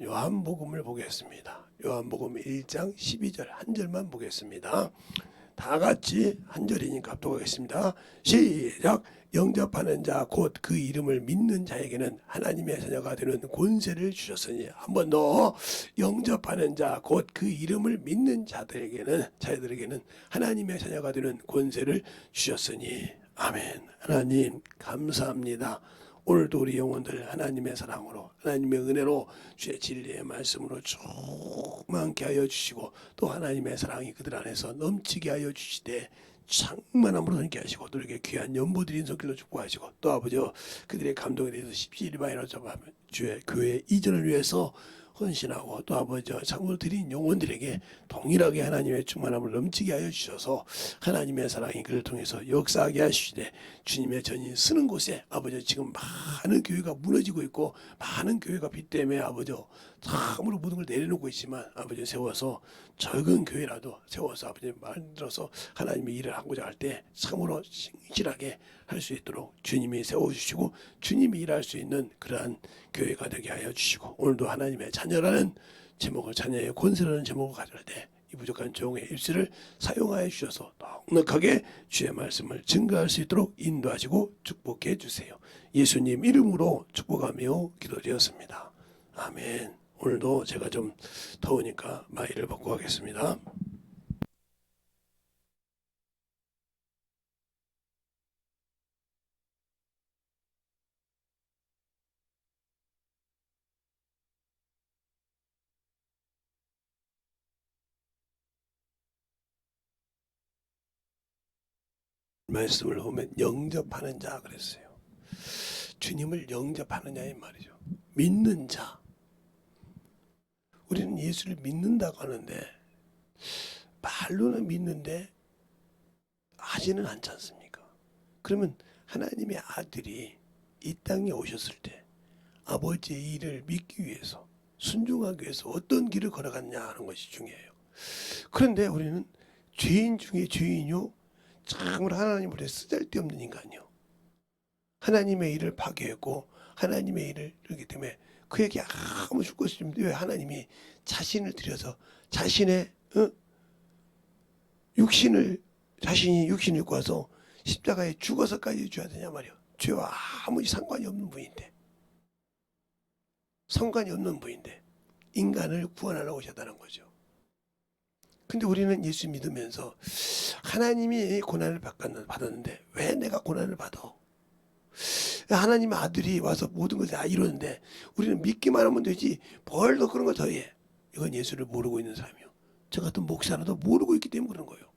요한복음을 보겠습니다. 요한복음 1장 12절 한 절만 보겠습니다. 다 같이 한 절이니까 합독하겠습니다. 시작. 영접하는 자 곧 그 이름을 믿는 자에게는 하나님의 자녀가 되는 권세를 주셨으니. 한 번 더. 영접하는 자 곧 그 이름을 믿는 자들에게는 하나님의 자녀가 되는 권세를 주셨으니. 아멘. 하나님 감사합니다. 오늘도 우리 영혼들 하나님의 사랑으로 하나님의 은혜로 주의 진리의 말씀으로 충만케 하여 주시고, 또 하나님의 사랑이 그들 안에서 넘치게 하여 주시되 충만함으로 넘게 하시고, 그들에게 귀한 연보드린 손길로 축복하시고, 또 아버지 그들의 감동에 대해서 십시일반이로 접하면 주의 교회 이전을 위해서 헌신하고, 또 아버지 참으로 드린 영혼들에게 동일하게 하나님의 충만함을 넘치게 하여 주셔서 하나님의 사랑이 그를 통해서 역사하게 하시되, 주님의 전이 쓰는 곳에 아버지 지금 많은 교회가 무너지고 있고 많은 교회가 빛 때문에 아버지 참으로 모든 걸 내려놓고 있지만, 아버지 세워서 적은 교회라도 세워서 아버지 만들어서 하나님의 일을 하고자 할 때 참으로 신실하게 할 수 있도록 주님이 세워주시고 주님이 일할 수 있는 그러한 교회가 되게 하여 주시고, 오늘도 하나님의 자녀라는 제목을, 자녀의 권세라는 제목을 가질 때 이 부족한 종의 입술을 사용하여 주셔서 넉넉하게 주의 말씀을 증거할 수 있도록 인도하시고 축복해 주세요. 예수님 이름으로 축복하며 기도드렸습니다. 아멘. 오늘도 제가 좀 더우니까 마이를 벗고 가겠습니다. 말씀을 보면 영접하는 자 그랬어요. 주님을 영접하느냐 이 말이죠. 믿는 자. 우리는 예수를 믿는다고 하는데 말로는 믿는데 하지는 않지 않습니까? 그러면 하나님의 아들이 이 땅에 오셨을 때 아버지의 일을 믿기 위해서, 순종하기 위해서 어떤 길을 걸어갔냐 하는 것이 중요해요. 그런데 우리는 죄인 중에 죄인요, 참으로 하나님을 쓰잘데없는 인간이요, 하나님의 일을 파괴했고 하나님의 일을 그렇기 때문에 그에게 아무 줄 것이 없는데 왜 하나님이 자신을 들여서 자신의 자신이 육신을 입고 와서 십자가에 죽어서까지 줘야 되냐 말이요. 죄와 아무 상관이 없는 분인데, 상관이 없는 분인데 인간을 구원하려고 오셨다는 거죠. 근데 우리는 예수 믿으면서 하나님이 고난을 받았는데 왜 내가 고난을 받아? 하나님의 아들이 와서 모든 것을 다 이루는데 우리는 믿기만 하면 되지 뭘 더 그런 거 더해. 이건 예수를 모르고 있는 사람이요. 저 같은 목사라도 모르고 있기 때문에 그런 거예요.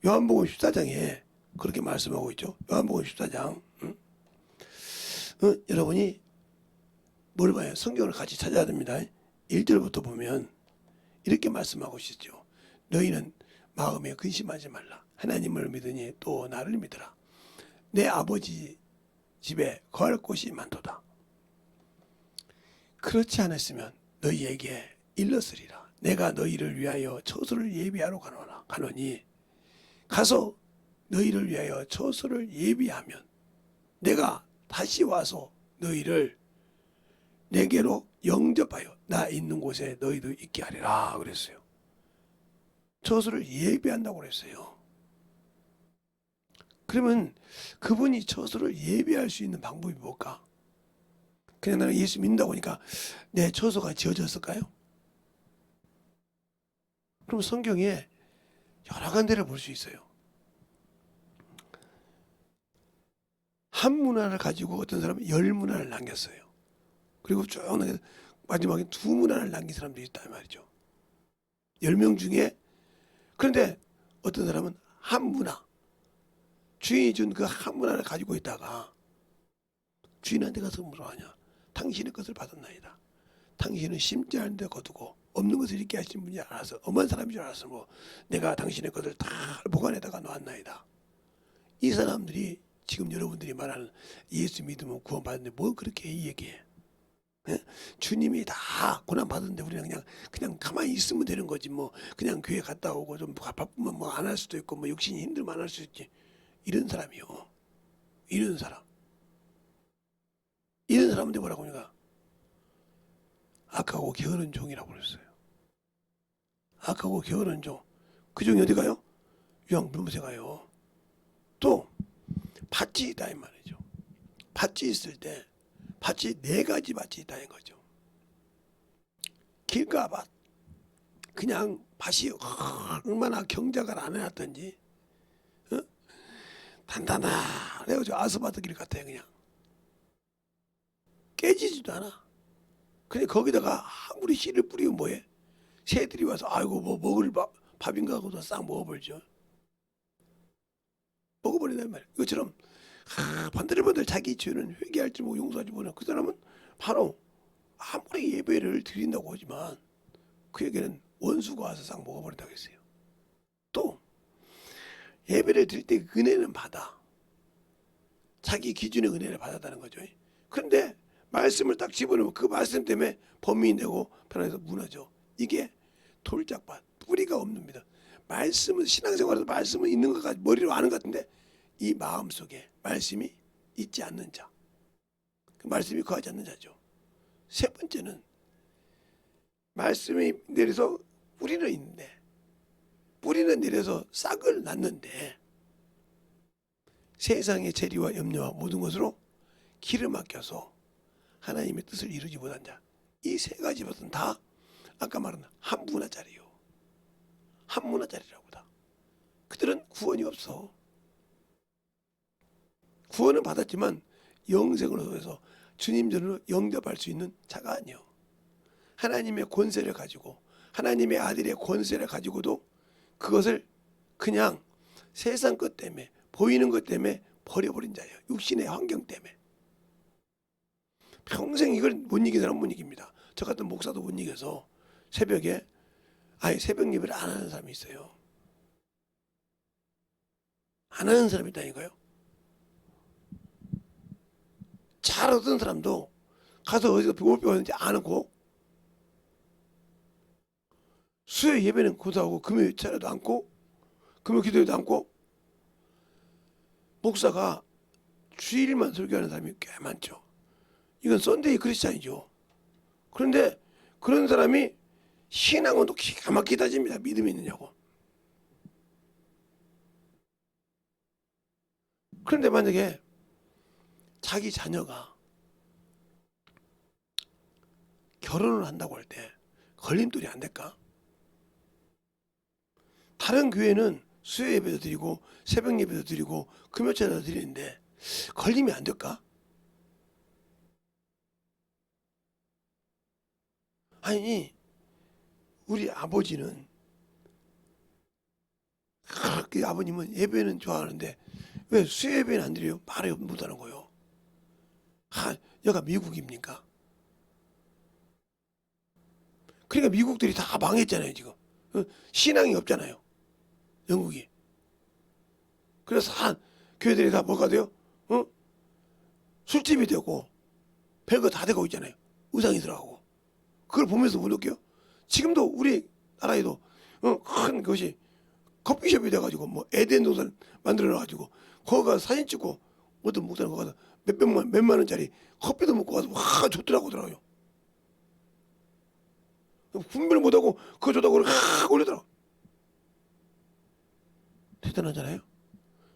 요한복음 14장에 그렇게 말씀하고 있죠. 요한복음 14장. 여러분이 뭘 봐요? 성경을 같이 찾아야 됩니다. 1절부터 보면 이렇게 말씀하고 있죠. 너희는 마음에 근심하지 말라. 하나님을 믿으니 또 나를 믿으라. 내 아버지 집에 거할 곳이 많도다. 그렇지 않았으면 너희에게 일렀으리라. 내가 너희를 위하여 처소를 예비하러 가노니 가서 너희를 위하여 처소를 예비하면 내가 다시 와서 너희를 내게로 영접하여 나 있는 곳에 너희도 있게 하리라 그랬어요. 처소를 예비한다고 그랬어요. 그러면 그분이 처소를 예비할 수 있는 방법이 뭘까? 그냥 나는 예수 믿는다고 하니까 내 처소가 지어졌을까요? 그럼 성경에 여러 군데를 볼 수 있어요. 한 문화를 가지고 어떤 사람은 10문화를 남겼어요. 그리고 쭉 마지막에 2문화를 남긴 사람도 있다 말이죠. 10명 중에. 그런데 어떤 사람은 한 문화, 주인이 준 그 한 문화를 가지고 있다가 주인한테 가서 물어하냐. 당신의 것을 받았나이다. 당신은 심지 않은 데 거두고 없는 것을 있게 하신 분이 알아서 엄한 사람인 줄 알아서 뭐 내가 당신의 것을 다 보관에다가 놓았나이다. 이 사람들이 지금 여러분들이 말하는 예수 믿으면 구원받는데 뭘 그렇게 얘기해? 예? 주님이 다 고난 받았는데 우리는 그냥 가만히 있으면 되는 거지, 뭐 그냥 교회 갔다 오고 좀 바쁘면 뭐 안 할 수도 있고 뭐 육신이 힘들면 안 할 수 있지. 이런 사람이요. 이런 사람한테 뭐라고 하니까 악하고 게으른 종이라고 그랬어요. 악하고 게으른 종. 그 종이 어디 가요? 유황불못에 가요. 또 밭이 있다 이 말이죠. 밭이 있을 때 밭이 네 가지 밭이 있다는 거죠. 길가 밭. 그냥 밭이 얼마나 경작을 안 해놨던지 단단해가지고 아스팔트 길 같아요. 그냥 깨지지도 않아. 근데 거기다가 아무리 씨를 뿌리면 뭐해? 새들이 와서 아이고 뭐 먹을 밥인가 하고도 싹 먹어버리죠. 먹어버린단 말이야. 이것처럼 번들번들 자기 죄는 회개할지 뭐 용서할지 모르는 그 사람은 바로 아무리 예배를 드린다고 하지만 그에게는 원수가 와서 싹 먹어버린다고 했어요. 또 예배를 드릴 때 은혜는 받아. 자기 기준의 은혜를 받았다는 거죠. 그런데 말씀을 딱 집어넣으면 그 말씀 때문에 범인이 되고 변화해서 무너져. 이게 돌짝밭, 뿌리가 없습니다. 말씀은 신앙생활에서 말씀은 있는 것 같, 머리로 아는 것 같은데 이 마음 속에 말씀이 있지 않는 자, 그 말씀이 거하지 않는 자죠. 세 번째는 말씀이 내려서 뿌리는 있는데 뿌리는 내려서 싹을 낳는데 세상의 재리와 염려와 모든 것으로 기를 막혀서 하나님의 뜻을 이루지 못한 자. 이 세 가지 것은 다 아까 말한 한 문화짜리요. 한 문화짜리라고 다. 그들은 구원이 없어. 구원은 받았지만 영생을 통해서 주님 전으로 영접할 수 있는 자가 아니요. 하나님의 권세를 가지고 하나님의 아들의 권세를 가지고도 그것을 그냥 세상 것 때문에 보이는 것 때문에 버려버린 자예요. 육신의 환경 때문에. 평생 이걸 못 이긴 사람은 못 이깁니다. 저 같은 목사도 못 이겨서 새벽에 아예 새벽 예배를 안 하는 사람이 있어요. 안 하는 사람이 있다니까요. 잘 어떤 사람도 가서 어디서 배고프게 왔는지 안 하고 수요 예배는 고사하고 금요 차례도 않고 금요 기도회도 않고 목사가 주일만 설교하는 사람이 꽤 많죠. 이건 썬데이 크리스찬이죠. 그런데 그런 사람이 신앙은 또 기가 막히게 따집니다. 믿음이 있느냐고. 그런데 만약에 자기 자녀가 결혼을 한다고 할 때 걸림돌이 안 될까? 다른 교회는 수요 예배도 드리고 새벽 예배도 드리고 금요차도 드리는데 걸림이 안 될까? 아니 우리 아버지는 그렇게 아버님은 예배는 좋아하는데 왜 수요 예배는 안 드려요? 말을 못하는 거예요. 여가 미국입니까? 그러니까 미국들이 다 망했잖아요 지금. 신앙이 없잖아요. 영국이. 그래서 교회들이 다 뭐가 돼요? 술집이 되고 별거 다 되고 있잖아요. 의상이 들어가고. 그걸 보면서 못 느껴요? 지금도 우리 나라에도 큰 것이 커피숍이 돼가지고 뭐 에덴 동산 만들어놔가지고 거기 가서 사진 찍고 어떤 목사는 거기 가서 몇만 원짜리 커피도 먹고 가서 와 좋더라고 하더라고요. 분별 못하고 그거 좋다고 올리더라고. 대단하잖아요.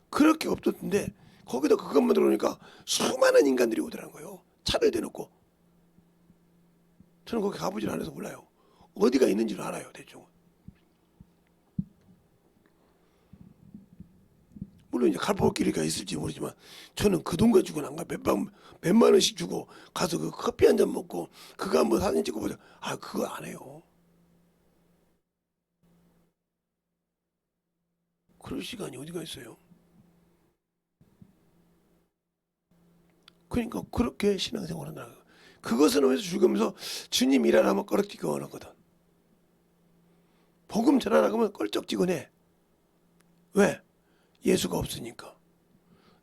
그렇게 없었는데 거기다 그것만 들어오니까 수많은 인간들이 오더라는 거예요. 차를 대놓고. 저는 거기 가보질 않아서 몰라요. 어디가 있는지는 알아요. 대충. 물론 이제 갈포길이가 있을지 모르지만 저는 그 돈 가지고는 안 가. 몇만 원씩 주고 가서 그 커피 한 잔 먹고 그거 한번 사진 찍고 보자. 그거 안 해요. 그럴 시간이 어디가 있어요. 그러니까 그렇게 신앙생활을 한다는 거예요. 그것은 하면서 죽으면서 주님 일하라면 꺼럭지고 하거든. 복음 전하라고 하면 껄쩍지근해. 왜? 예수가 없으니까.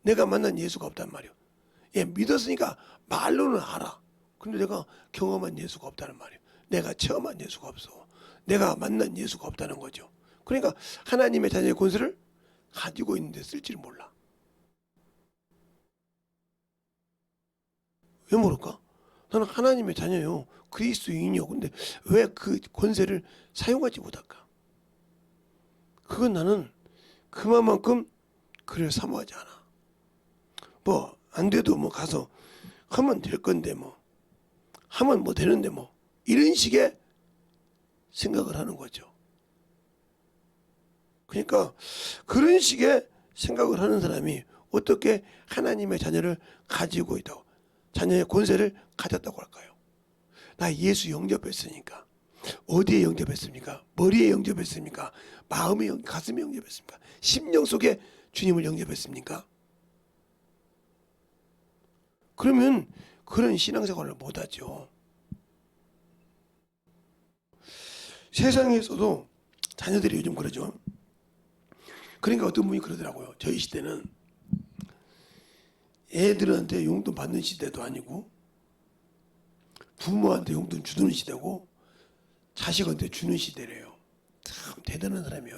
내가 만난 예수가 없단 말이야. 믿었으니까 말로는 알아. 근데 내가 경험한 예수가 없다는 말이야. 내가 체험한 예수가 없어. 내가 만난 예수가 없다는 거죠. 그러니까 하나님의 자녀의 권세를 가지고 있는데 쓸지를 몰라. 왜 모를까? 나는 하나님의 자녀요. 그리스도인이요. 근데 왜 그 권세를 사용하지 못할까? 그건 나는 그만큼 그를 사모하지 않아. 뭐 안 돼도 뭐 가서 하면 될 건데 뭐 하면 뭐 되는데 뭐 이런 식의 생각을 하는 거죠. 그러니까 그런 식의 생각을 하는 사람이 어떻게 하나님의 자녀를 가지고 있다고, 자녀의 권세를 가졌다고 할까요? 나 예수 영접했으니까. 어디에 영접했습니까? 머리에 영접했습니까? 마음에 가슴에 영접했습니까? 심령 속에 주님을 영접했습니까? 그러면 그런 신앙생활을 못하죠. 세상에서도 자녀들이 요즘 그러죠. 그러니까 어떤 분이 그러더라고요. 저희 시대는 애들한테 용돈 받는 시대도 아니고 부모한테 용돈 주는 시대고 자식한테 주는 시대래요. 참 대단한 사람이에요.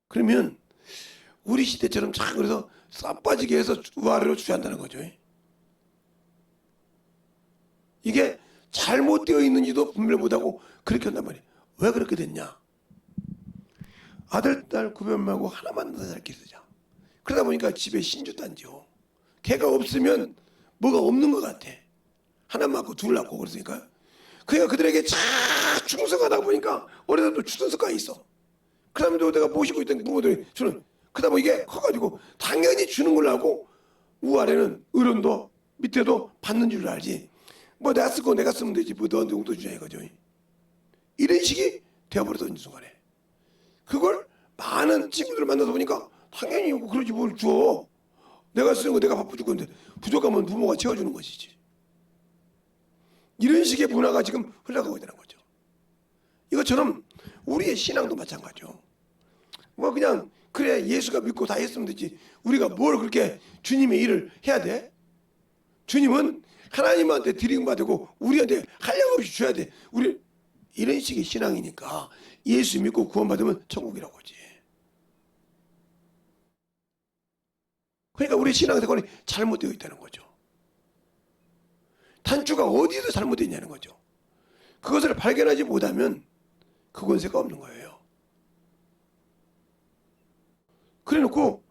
그러면 우리 시대처럼 참 그래서 싸 빠지게 해서 우아래로 주한다는 거죠. 이게 잘못되어 있는지도 분별 못하고 그렇게 한단 말이에요. 왜 그렇게 됐냐? 아들, 딸 구별 말고 하나만 더 잘 기르자. 그러다 보니까 집에 신주단지요. 걔가 없으면 뭐가 없는 것 같아. 하나 낳고 둘 낳고 그랬으니까. 그러니까 그들에게 잘 충성하다 보니까 어려서 또 주던 습관이 있어. 그 다음에 내가 모시고 있던 부모들이 주는. 그러다 보니 이게 커가지고 당연히 주는 걸로 알고 우아래는 어른도 밑에도 받는 줄 알지. 뭐 내가 쓰고 내가 쓰면 되지. 뭐 너한테 용돈 주냐 이거죠. 이런 식이 되어버렸던 순간에. 그걸 많은 친구들을 만나다 보니까 당연히 그러지 뭘 줘. 내가 쓰는 거 내가 바빠 죽겠는데 부족하면 부모가 채워주는 것이지. 이런 식의 문화가 지금 흘러가고 있다는 거죠. 이것처럼 우리의 신앙도 마찬가지죠. 뭐 그냥 그래 예수가 믿고 다 했으면 되지. 우리가 뭘 그렇게 주님의 일을 해야 돼? 주님은 하나님한테 드림 받고 우리한테 한량없이 줘야 돼. 우리 이런 식의 신앙이니까 예수 믿고 구원받으면 천국이라고 하지. 그러니까 우리 신앙생활이 잘못되어 있다는 거죠. 단추가 어디서 잘못되어 있냐는 거죠. 그것을 발견하지 못하면 그 권세가 없는 거예요. 그래놓고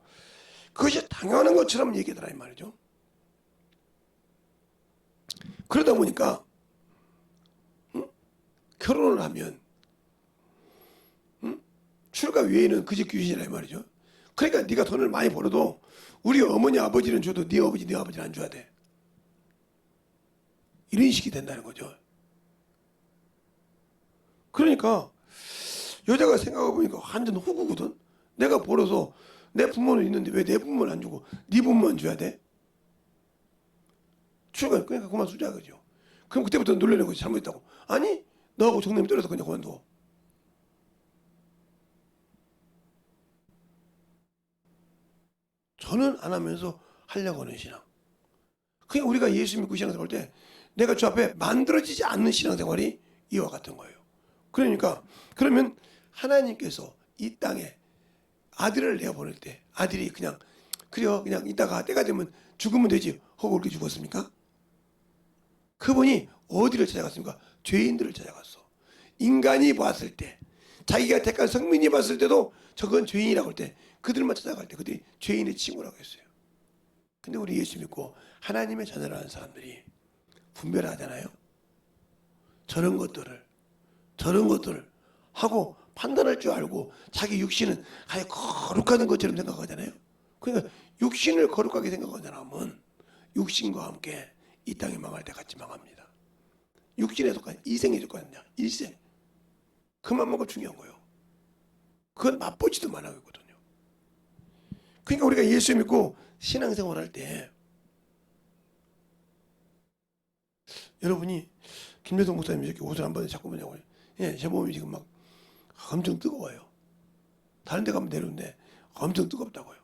그것이 당연한 것처럼 얘기하더라 이 말이죠. 그러다 보니까 결혼을 하면 출가 외에는 그 집 귀신이라 이 말이죠. 그러니까 네가 돈을 많이 벌어도 우리 어머니 아버지는 줘도 네 어머니 네 아버지는 안 줘야 돼. 이런 식이 된다는 거죠. 그러니까 여자가 생각해 보니까 완전 호구거든. 내가 벌어서 내 부모는 있는데 왜 내 부모는 안 주고 네 부모만 줘야 돼? 출가 그러니까 그만 두자 그죠. 그럼 그때부터 놀래는 거지. 잘못했다고. 아니 너하고 정남이 떨어서 그냥 그만둬. 저는 안 하면서 하려고 하는 신앙. 그냥 우리가 예수 믿고 신앙생활 할 때 내가 저 앞에 만들어지지 않는 신앙생활이 이와 같은 거예요. 그러니까 그러면 하나님께서 이 땅에 아들을 내어보낼 때 아들이 그냥 그래요 그냥 이따가 때가 되면 죽으면 되지 하고 그렇게 죽었습니까? 그분이 어디를 찾아갔습니까? 죄인들을 찾아갔어. 인간이 봤을 때 자기가 택한 성민이 봤을 때도 저건 죄인이라고 할 때 그들만 찾아갈 때 그들이 죄인의 친구라고 했어요. 근데 우리 예수 믿고 하나님의 자녀라는 사람들이 분별하잖아요. 저런 것들을 하고 판단할 줄 알고 자기 육신은 아예 거룩한 것처럼 생각하잖아요. 그러니까 육신을 거룩하게 생각하는 사람은 육신과 함께 이 땅에 망할 때 같이 망합니다. 육신에 속한 이생에 속한 일생. 그만큼 중요한 거예요. 그건 맛보지도 말아야거든요. 그러니까 우리가 예수 믿고 신앙생활 할 때 여러분이 김여성 목사님 이렇게 옷을 한 번에 자꾸 보냐고요. 예, 제 몸이 지금 막 엄청 뜨거워요. 다른 데 가면 되는데 엄청 뜨겁다고요.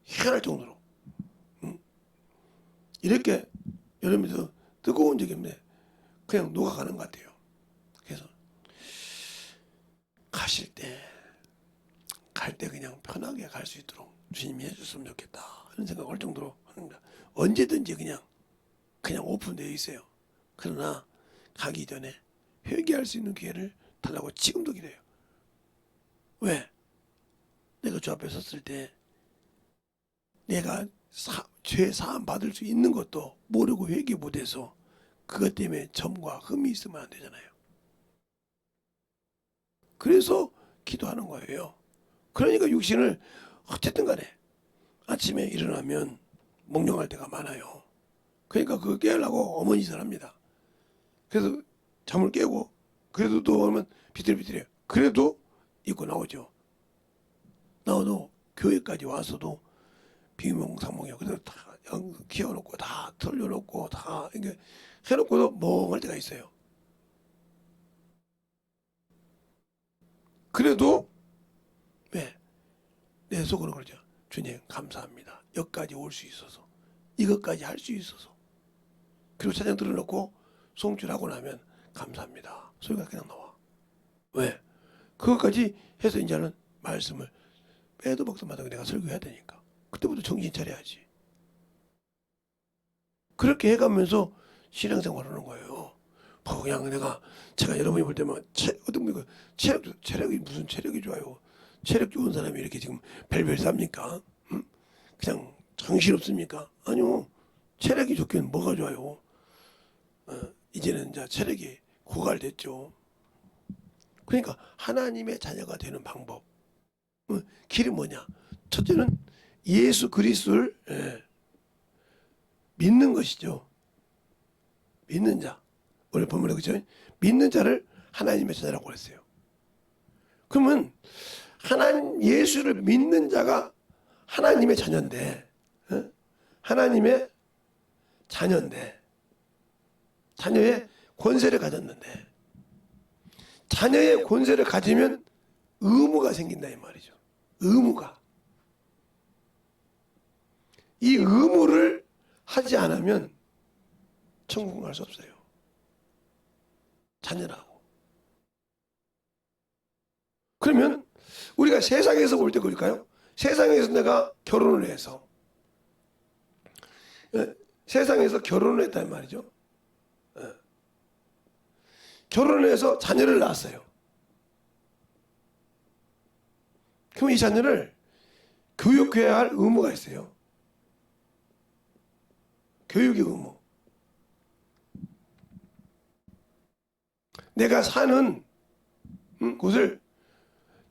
희한할 정도로. 이렇게 여름에도 뜨거운 적이 없네. 그냥 녹아가는 것 같아요. 그래서 갈 때 그냥 편하게 갈 수 있도록 주님이 해줬으면 좋겠다. 이런 생각을 할 정도로 합니다. 언제든지 그냥 그냥 오픈되어 있어요. 그러나 가기 전에 회개할 수 있는 기회를 달라고 지금도 기도해요. 왜? 내가 주 앞에 섰을 때 내가 죄 사함 받을 수 있는 것도 모르고 회개 못해서 그것 때문에 점과 흠이 있으면 안 되잖아요. 그래서 기도하는 거예요. 그러니까 육신을 어쨌든 간에 아침에 일어나면 몽롱할 때가 많아요. 그러니까 그거 깨우려고 어머니 전합니다. 그래서 잠을 깨고 그래도 또 오면 비틀비틀해요. 그래도 입고 나오죠. 나와도 교회까지 와서도 비몽사몽이에요. 그래서 다 키워놓고 다 털려놓고 다 이게 해놓고도 멍할 때가 있어요. 그래도 왜? 내 속으로 그러죠. 주님 감사합니다. 여기까지 올 수 있어서 이것까지 할 수 있어서. 그리고 찬양 들어놓고 송출하고 나면 감사합니다. 소리가 그냥 나와. 왜? 그것까지 해서 이제는 말씀을 빼도 박도 마다 내가 설교해야 되니까. 그때부터 정신 차려야지. 그렇게 해가면서 신앙생활 하는 거예요. 그냥 제가 여러분이 볼 때만 어떤 분이 체력이 무슨 체력이 좋아요. 체력 좋은 사람이 이렇게 지금 벨벨 쌉니까? 응? 그냥 정신 없습니까? 아니요. 체력이 좋기는 뭐가 좋아요. 이제는 이제 체력이 고갈됐죠. 그러니까 하나님의 자녀가 되는 방법. 길이 뭐냐? 첫째는 예수 그리스도를 믿는 것이죠. 믿는 자. 오늘 본문에 그죠? 믿는 자를 하나님의 자녀라고 그랬어요. 그러면 예수를 믿는 자가 하나님의 자녀인데, 하나님의 자녀인데, 자녀의 권세를 가졌는데, 자녀의 권세를 가지면 의무가 생긴다 이 말이죠. 의무가. 이 의무를 하지 않으면 천국 갈 수 없어요. 자녀라고. 그러면 우리가 세상에서 볼 때 그럴까요? 세상에서 내가 결혼을 해서 세상에서 결혼을 했단 말이죠. 결혼을 해서 자녀를 낳았어요. 그럼 이 자녀를 교육해야 할 의무가 있어요. 교육의 의무. 내가 사는 곳을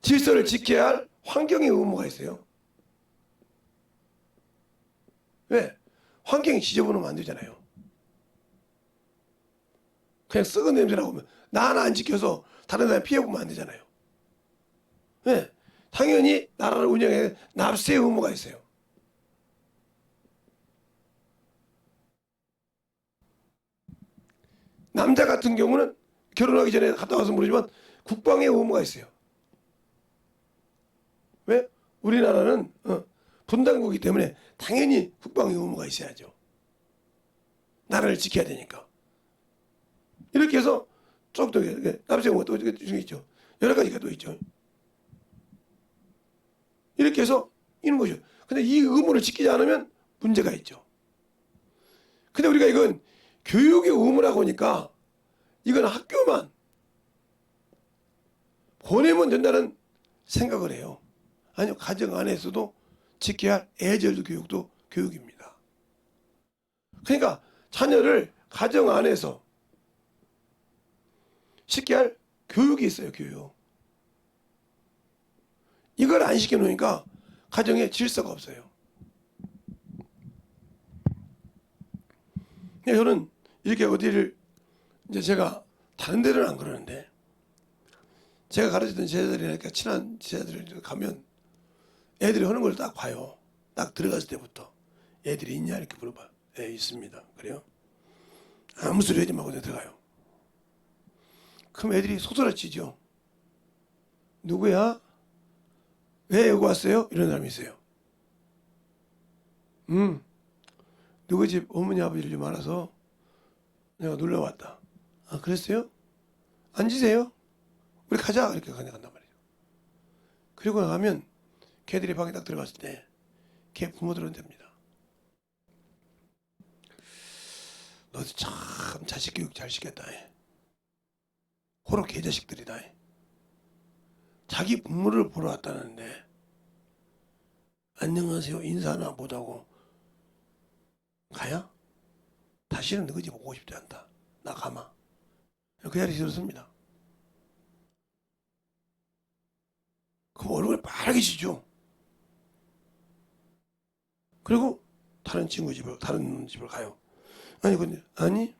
질서를 지켜야 할 환경의 의무가 있어요. 왜? 환경이 지저분하면 안 되잖아요. 그냥 썩은 냄새 나오면 나 하나 안 지켜서 다른 사람 피해보면 안 되잖아요. 왜? 당연히 나라를 운영해 납세의 의무가 있어요. 남자 같은 경우는 결혼하기 전에 갔다 와서 모르지만 국방의 의무가 있어요. 왜? 우리나라는 분단국이기 때문에 당연히 국방의 의무가 있어야죠. 나라를 지켜야 되니까. 이렇게 해서 쭉 납세의 의무가 또 중에 있죠. 여러 가지가 또 있죠. 이렇게 해서 있는 거죠. 근데 이 의무를 지키지 않으면 문제가 있죠. 근데 우리가 이건 교육의 의무라고 하니까 이건 학교만 보내면 된다는 생각을 해요. 아니요, 가정 안에서도 지켜야 할 애절 교육도 교육입니다. 그러니까 자녀를 가정 안에서 시켜야 할 교육이 있어요, 교육. 이걸 안 시켜놓으니까 가정에 질서가 없어요. 저는 이렇게 어디를 이제 제가 다른 데는 안 그러는데 제가 가르치던 제자들이니까 친한 제자들이 가면 애들이 하는 걸 딱 봐요. 딱 들어갔을 때부터 애들이 있냐 이렇게 물어봐요. 예, 있습니다. 그래요? 아무 소리 하지 말고 들어가요. 그럼 애들이 소스라치죠. 누구야? 왜 여기 왔어요? 이런 사람이 있어요. 누구 집 어머니 아버지를 좀 알아서 내가 놀러 왔다. 아, 그랬어요? 앉으세요. 우리 가자. 이렇게 간단 말이죠. 그리고 나가면 걔들이 방에 딱 들어갔을 때 걔 부모들은 됩니다. 너도 참 자식 교육 잘 시켰다. 호로 개자식들이다. 자기 부모를 보러 왔다는데 안녕하세요 인사나 못하고 가야? 다시는 너희 집 오고 싶지 않다. 나 가마. 그 자리 들었습니다. 그럼 얼굴 빠르게 지죠. 그리고 다른 친구 집을 다른 집을 가요. 아니 근데 아니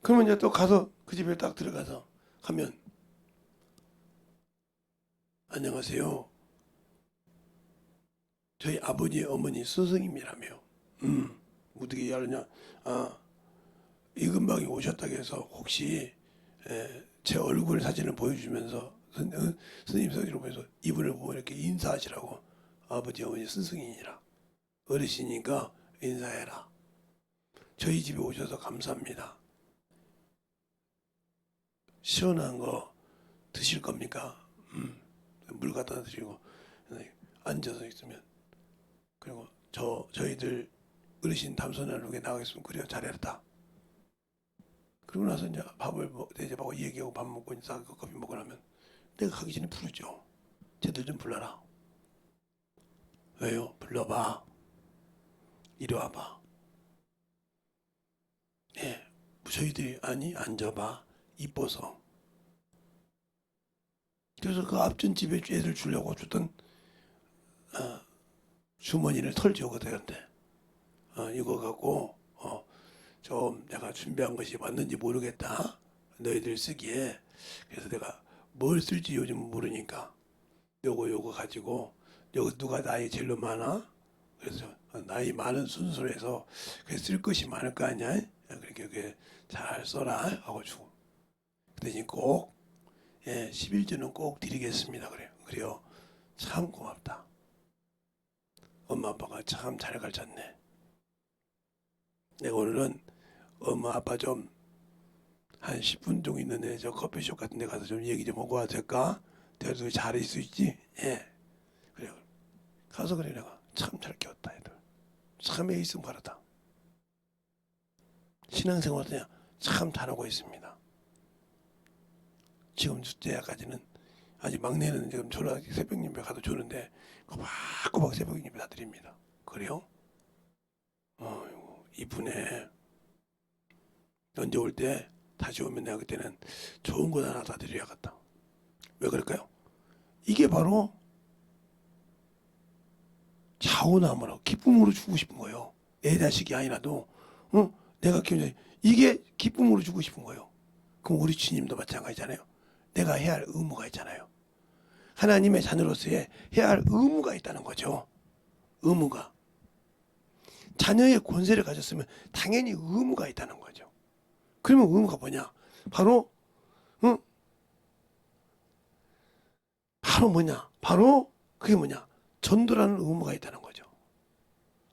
그러면 이제 또 가서 그 집에 딱 들어가서 가면 안녕하세요. 저희 아버지 어머니 스승님이라며. 어떻게 알았냐? 아 이근방이 오셨다고 해서 혹시 제 얼굴 사진을 보여주면서 스님 사진을 보여서 이분을 보고 이렇게 인사하시라고. 아버지 어머니 스승이니라 어르시니까 인사해라. 저희 집에 오셔서 감사합니다. 시원한 거 드실 겁니까? 물 갖다 드리고 앉아서 있으면 그리고 저희들 어르신 담소나루에 나가겠으면 그래요 잘했다. 그러고 나서 이제 밥을 대접하고 얘기하고 밥 먹고 이제 커피 먹고 나면 내가 가기 전에 부르죠. 쟤들 좀 불러라. 왜요? 불러봐. 이리 와봐. 예, 저희들이 아니 앉아봐. 이뻐서. 그래서 그 앞전 집에 애들 주려고 주던 주머니를 털죠 그대한테. 이거 갖고 좀 내가 준비한 것이 맞는지 모르겠다. 너희들 쓰기에. 그래서 내가 뭘 쓸지 요즘 모르니까 요거 가지고 여기 누가 나이 제일 많아? 그래서 나이 많은 순서로 해서 쓸 것이 많을 거 아니야? 그렇게 잘 써라 하고 주고 그 대신 꼭 11조는 꼭 드리겠습니다. 그래요. 참 고맙다. 엄마 아빠가 참 잘 가르쳤네. 내가 오늘은 엄마 아빠 좀 한 10분 정도 있는데 저 커피숍 같은 데 가서 좀 얘기 좀 하고 와도 될까? 대도 잘할 수 있지? 예. 그래. 가서 그래 내가 참 잘 키웠다 애들. 참 에이스 가르다. 신앙생활 그냥 참 잘하고 있습니다. 지금 때까지는 아직 막내는 지금 졸라 새벽 예배 가도 주는데 꼬박꼬박 새벽 예배 다 드립니다. 그래요? 이쁘네. 언제 올 때 다시 오면 내가 그때는 좋은 거 하나 다 드려야겠다. 왜 그럴까요? 이게 바로 자오나무라고 기쁨으로 주고 싶은 거예요. 내 자식이 아니라도 내가 키우는 이게 기쁨으로 주고 싶은 거예요. 그럼 우리 주님도 마찬가지잖아요. 내가 해야 할 의무가 있잖아요. 하나님의 자녀로서의 해야 할 의무가 있다는 거죠. 의무가. 자녀의 권세를 가졌으면 당연히 의무가 있다는 거죠. 그러면 의무가 뭐냐? 바로 바로 뭐냐? 바로 그게 뭐냐? 전도라는 의무가 있다는 거죠.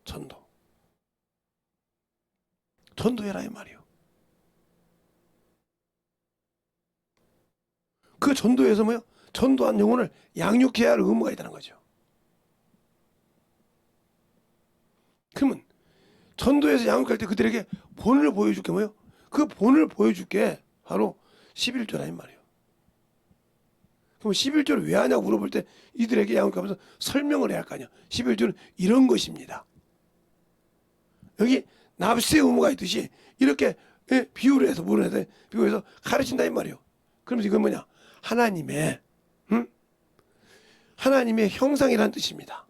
전도. 전도해라 이 말이요. 그 전도에서 뭐요? 전도한 영혼을 양육해야 할 의무가 있다는 거죠. 그러면 전도에서 양육할 때 그들에게 본을 보여줄게 뭐요? 그 본을 보여줄게 바로 11조라 이 말이에요. 그럼 11조를 왜 하냐고 물어볼 때 이들에게 양육하면서 설명을 해야 할 거 아니야. 11조는 이런 것입니다. 여기 납세의 의무가 있듯이 이렇게 비유를 해서 비유해서 가르친다 이 말이에요. 그러면서 이건 뭐냐? 하나님의 형상이라는 뜻입니다.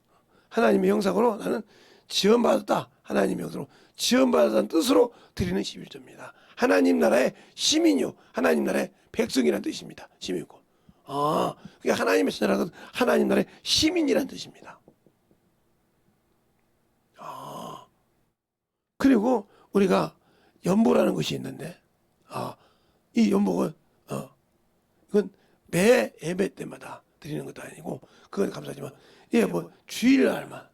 하나님의 형상으로 나는 지원받았다. 하나님의 형상으로 지원받았다는 뜻으로 드리는 11조입니다. 하나님 나라의 시민이요. 하나님 나라의 백성이라는 뜻입니다. 시민이고. 그게 하나님의 자녀라는 하나님 나라의 시민이라는 뜻입니다. 그리고 우리가 연보라는 것이 있는데, 이 연보는 이건 매 예배 때마다 드리는 것도 아니고, 그건 감사하지만, 주일날만,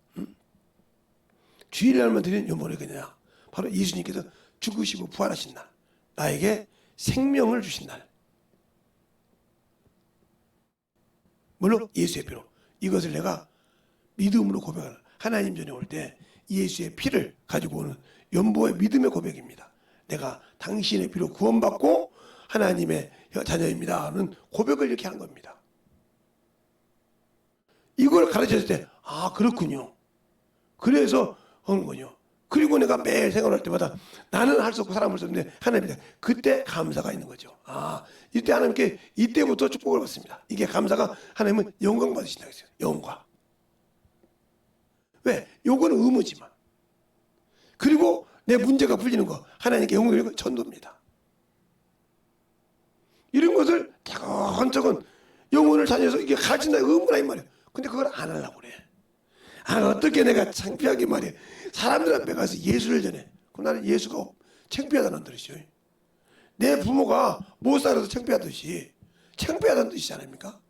주일날만 드리는 연보는 그냥 바로 예수님께서 죽으시고 부활하신 날, 나에게 생명을 주신 날. 물론 예수의 피로 이것을 내가 믿음으로 고백하는 하나님 전에 올 때 예수의 피를 가지고 오는 연보의 믿음의 고백입니다. 내가 당신의 피로 구원받고 하나님의 자녀입니다는 고백을 이렇게 하는 겁니다. 이걸 가르쳤을 때 아 그렇군요. 그래서 하는군요. 그리고 내가 매일 생활할 때마다 나는 할 수 없고 사람을 수 없는데 하나님이다. 그때 감사가 있는 거죠. 아 이때 하나님께 이때부터 축복을 받습니다. 이게 감사가 하나님은 영광 받으신다고 했어요. 영광. 왜? 요거는 의무지만. 그리고 내 문제가 풀리는 거 하나님께 영광 돌리는 거 전도입니다. 이런 것을 차근차근 영혼을 다녀서 이게 가르친다 의무라 이 말이에요. 근데 그걸 안 하려고 그래. 아 어떻게 내가 창피하게 말이야. 사람들 앞에 가서 예수를 전해. 그럼 나는 예수가 창피하다는 뜻이죠. 내 부모가 못 살아서 창피하듯이 창피하다는 뜻이지 않습니까?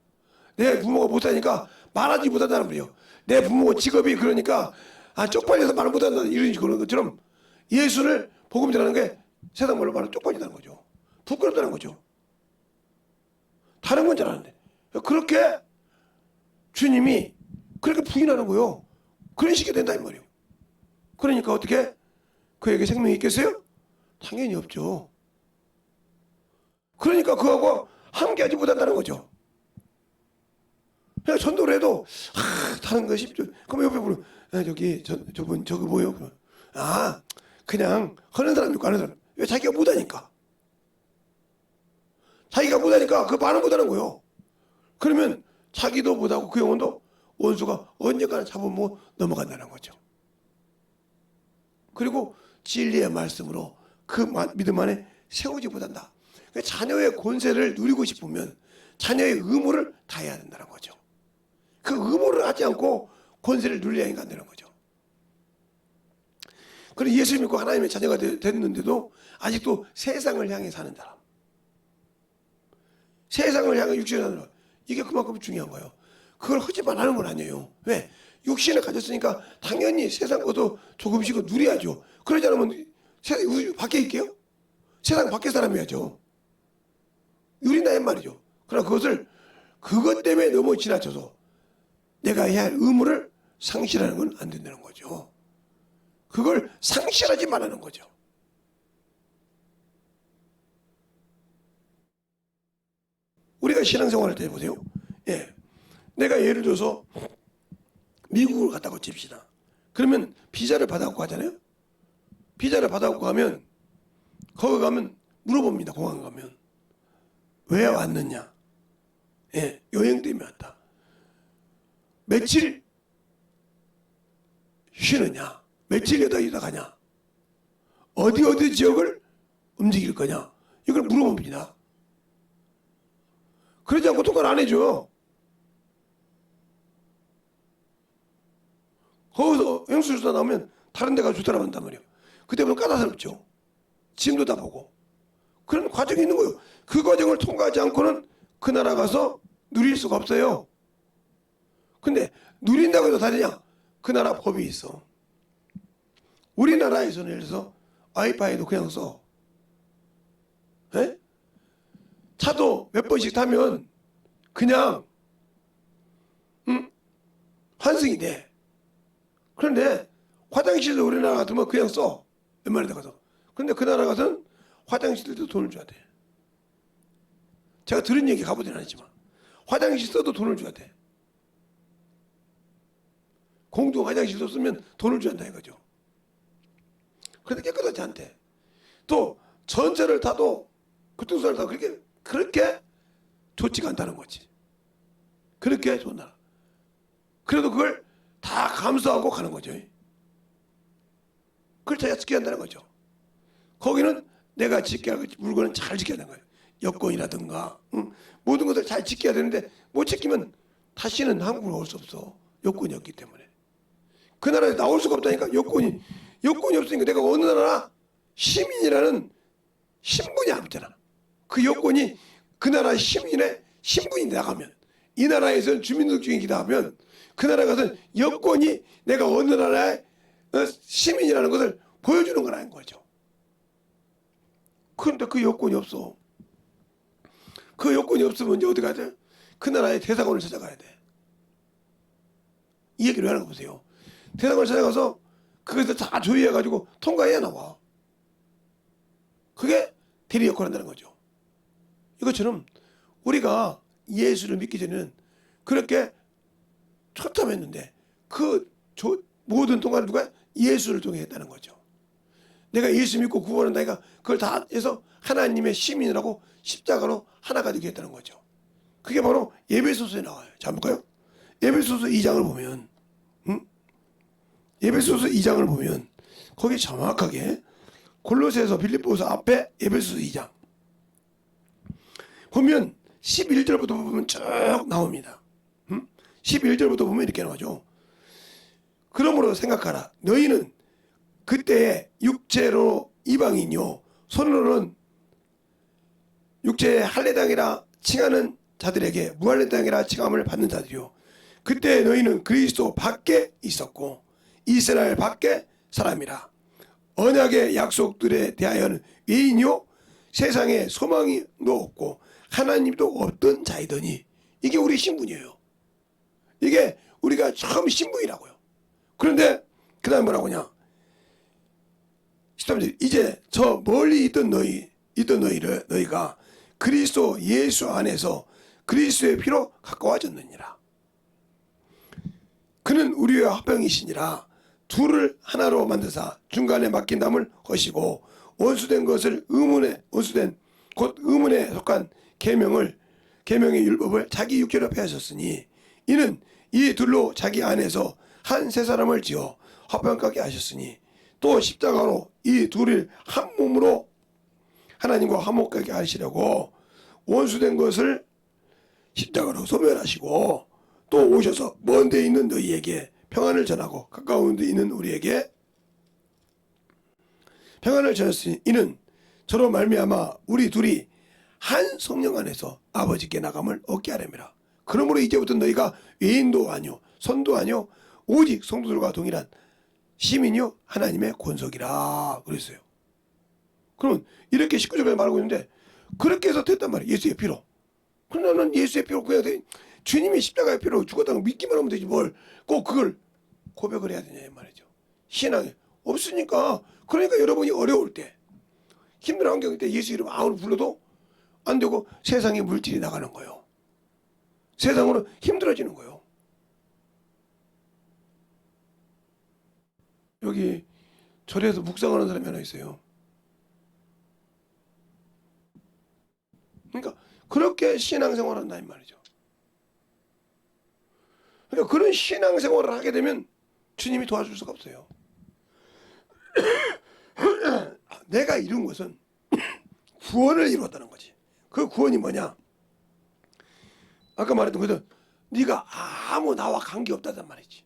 내 부모가 못 사니까 말하지 못한다는 말이에요. 내 부모 직업이 그러니까 아 쪽팔려서 말 못한다 이런 그런 것처럼 예수를 복음 전하는 게 세상 말로 말하면 쪽팔리다는 거죠. 부끄럽다는 거죠. 다른 건 잘하는데 그렇게 주님이 그렇게 부인하는 거예요. 그런 식이 된다 이 말이에요. 그러니까 어떻게 그에게 생명이 있겠어요? 당연히 없죠. 그러니까 그하고 함께하지 못한다는 거죠. 그냥 전도를 해도 다른 거 쉽죠. 그럼 옆에 보면 저기 저분 저거 뭐요? 아 그냥 하는 사람 있고 하는 사람. 왜 자기가 못하니까. 자기가 못하니까 그 반응 못하는 거예요. 그러면 자기도 못하고 그 영혼도 원수가 언젠가는 잡으면 넘어간다는 거죠. 그리고 진리의 말씀으로 그 믿음 안에 세우지 못한다. 자녀의 권세를 누리고 싶으면 자녀의 의무를 다해야 된다는 거죠. 그 의무를 하지 않고 권세를 누리려니까 안 되는 거죠. 그리고 예수 믿고 하나님의 자녀가 됐는데도 아직도 세상을 향해 사는 사람. 세상을 향해 육신을 사는 사람. 이게 그만큼 중요한 거예요. 그걸 하지만 하는 건 아니에요. 왜? 육신을 가졌으니까 당연히 세상 것도 조금씩은 누려야죠. 그러지 않으면 밖에 있게요? 세상 밖에 사람이야죠. 누린다 이 말이죠. 그러나 그것 때문에 너무 지나쳐서 내가 해야 할 의무를 상실하는 건 안 된다는 거죠. 그걸 상실하지 말라는 거죠. 우리가 신앙생활 할 때 보세요. 예. 내가 예를 들어서 미국을 갔다고 칩시다. 그러면 비자를 받아갖고 가잖아요. 비자를 받아갖고 가면 거기 가면 물어봅니다. 공항 가면 왜 왔느냐. 예, 여행 때문에 왔다. 며칠 쉬느냐. 며칠 여기다 가냐. 어디 지역을 움직일 거냐. 이걸 물어봅니다. 그러지 않고 통과를 안 해줘요. 거기서 영수증 나오면 다른 데 가서 주더라 한단 말이에요. 그때부터 까다롭죠. 짐도 다 보고. 그런 과정이 있는 거예요. 그 과정을 통과하지 않고는 그 나라 가서 누릴 수가 없어요. 근데 누린다고 해도 다르냐? 그 나라 법이 있어. 우리나라에서는 예를 들어서 와이파이도 그냥 써. 에? 차도 몇 번씩 타면 그냥 환승이 돼. 그런데 화장실도 우리나라 같으면 그냥 써. 웬만한 데 가서. 그런데 그 나라 가서는 화장실도 돈을 줘야 돼. 제가 들은 얘기 가보진 않았지만 화장실 써도 돈을 줘야 돼. 공중 화장실도 쓰면 돈을 줘야 한다 이거죠. 그런데 깨끗하지 않대. 또 전철을 타도 교통수단을 타도 그렇게 좋지가 않다는 거지. 그렇게 좋은 나라. 그래도 그걸 다 감수하고 가는 거죠. 그걸 자기가 지켜야 한다는 거죠. 거기는 내가 지켜야 할 물건은 잘 지켜야 되는 거예요. 여권이라든가 모든 것을 잘 지켜야 되는데 못 지키면 다시는 한국으로 올 수 없어. 여권이 없기 때문에. 그 나라에 나올 수가 없다니까. 여권이 없으니까 내가 어느 나라 시민이라는 신분이 없잖아. 그 여권이 그 나라 시민의 신분이 나가면 이 나라에서는 주민등록증이기도 하면 그 나라 가서는 여권이 내가 어느 나라의 시민이라는 것을 보여주는 거라는 거죠. 그런데 그 여권이 없어. 그 여권이 없으면 이제 어디 가야 돼? 그 나라의 대사관을 찾아가야 돼. 이 얘기를 하는 거 보세요. 대사관을 찾아가서 그것을 다 조율해가지고 통과해야 나와. 그게 대리 역할을 한다는 거죠. 이것처럼 우리가 예수를 믿기 전에는 그렇게 처참했는데 모든 통과를 누가 예수를 통해 했다는 거죠. 내가 예수 믿고 구원한다니까 그걸 다 해서 하나님의 시민이라고 십자가로 하나가 되게 했다는 거죠. 그게 바로 에베소서에 나와요. 자, 볼까요? 에베소서 2장을 보면, 에베소서 2장을 보면 거기 정확하게 골로새서 빌립보서 앞에 에베소서 2장 보면 11절부터 보면 쭉 나옵니다. 11절부터 보면 이렇게 나오죠. 그러므로 생각하라. 너희는 그때 육체로 이방인이요 손으로는 육체의 할례당이라 칭하는 자들에게 무할례당이라 칭함을 받는 자들이요. 그때 너희는 그리스도 밖에 있었고 이스라엘 밖에 사람이라. 언약의 약속들에 대하여는 외인이요 세상에 소망이도 없고 하나님도 없던 자이더니 이게 우리 신분이에요. 이게 우리가 처음 신분이라고요. 그런데 그 다음 뭐라고 하냐. 13절 이제 저 멀리 있던 너희가 그리스도 예수 안에서 그리스도의 피로 가까워졌느니라. 그는 우리와 합병이시니라. 둘을 하나로 만드사 중간에 맡긴 담을 하시고 원수된 것을 원수된 곧 의문에 속한 계명의 율법을 자기 육체로 폐하셨으니 이는 이 둘로 자기 안에서 한 세 사람을 지어 화평하게 하셨으니 또 십자가로 이 둘을 한 몸으로 하나님과 화목하게 하시려고 원수된 것을 십자가로 소멸하시고 또 오셔서 먼 데 있는 너희에게 평안을 전하고 가까운 데 있는 우리에게 평안을 전했으니 이는 저로 말미암아 우리 둘이 한 성령 안에서 아버지께 나감을 얻게 하렵니다. 그러므로 이제부터 너희가 외인도 아니요 선도 아니요 오직 성도들과 동일한 시민이요 하나님의 권속이라 그랬어요. 그러면 이렇게 19절에 말하고 있는데 그렇게 해서 됐단 말이에요. 예수의 피로. 그럼 나는 예수의 피로 그냥 주님이 십자가의 피로 죽었다고 믿기만 하면 되지 뭘 꼭 그걸 고백을 해야 되냐 이 말이죠. 신앙에 없으니까. 그러니까 여러분이 어려울 때 힘든 환경일 때 예수 이름 아무리 불러도 안 되고 세상에 물질이 나가는 거예요. 세상으로 힘들어지는 거예요. 여기 절에서 묵상하는 사람이 하나 있어요. 그러니까 그렇게 신앙생활을 한다 이 말이죠. 그러니까 그런 신앙생활을 하게 되면 주님이 도와줄 수가 없어요. 내가 이룬 것은 구원을 이루었다는 거지. 그 구원이 뭐냐? 아까 말했던 것은 네가 아무 나와 관계없다는 말이지.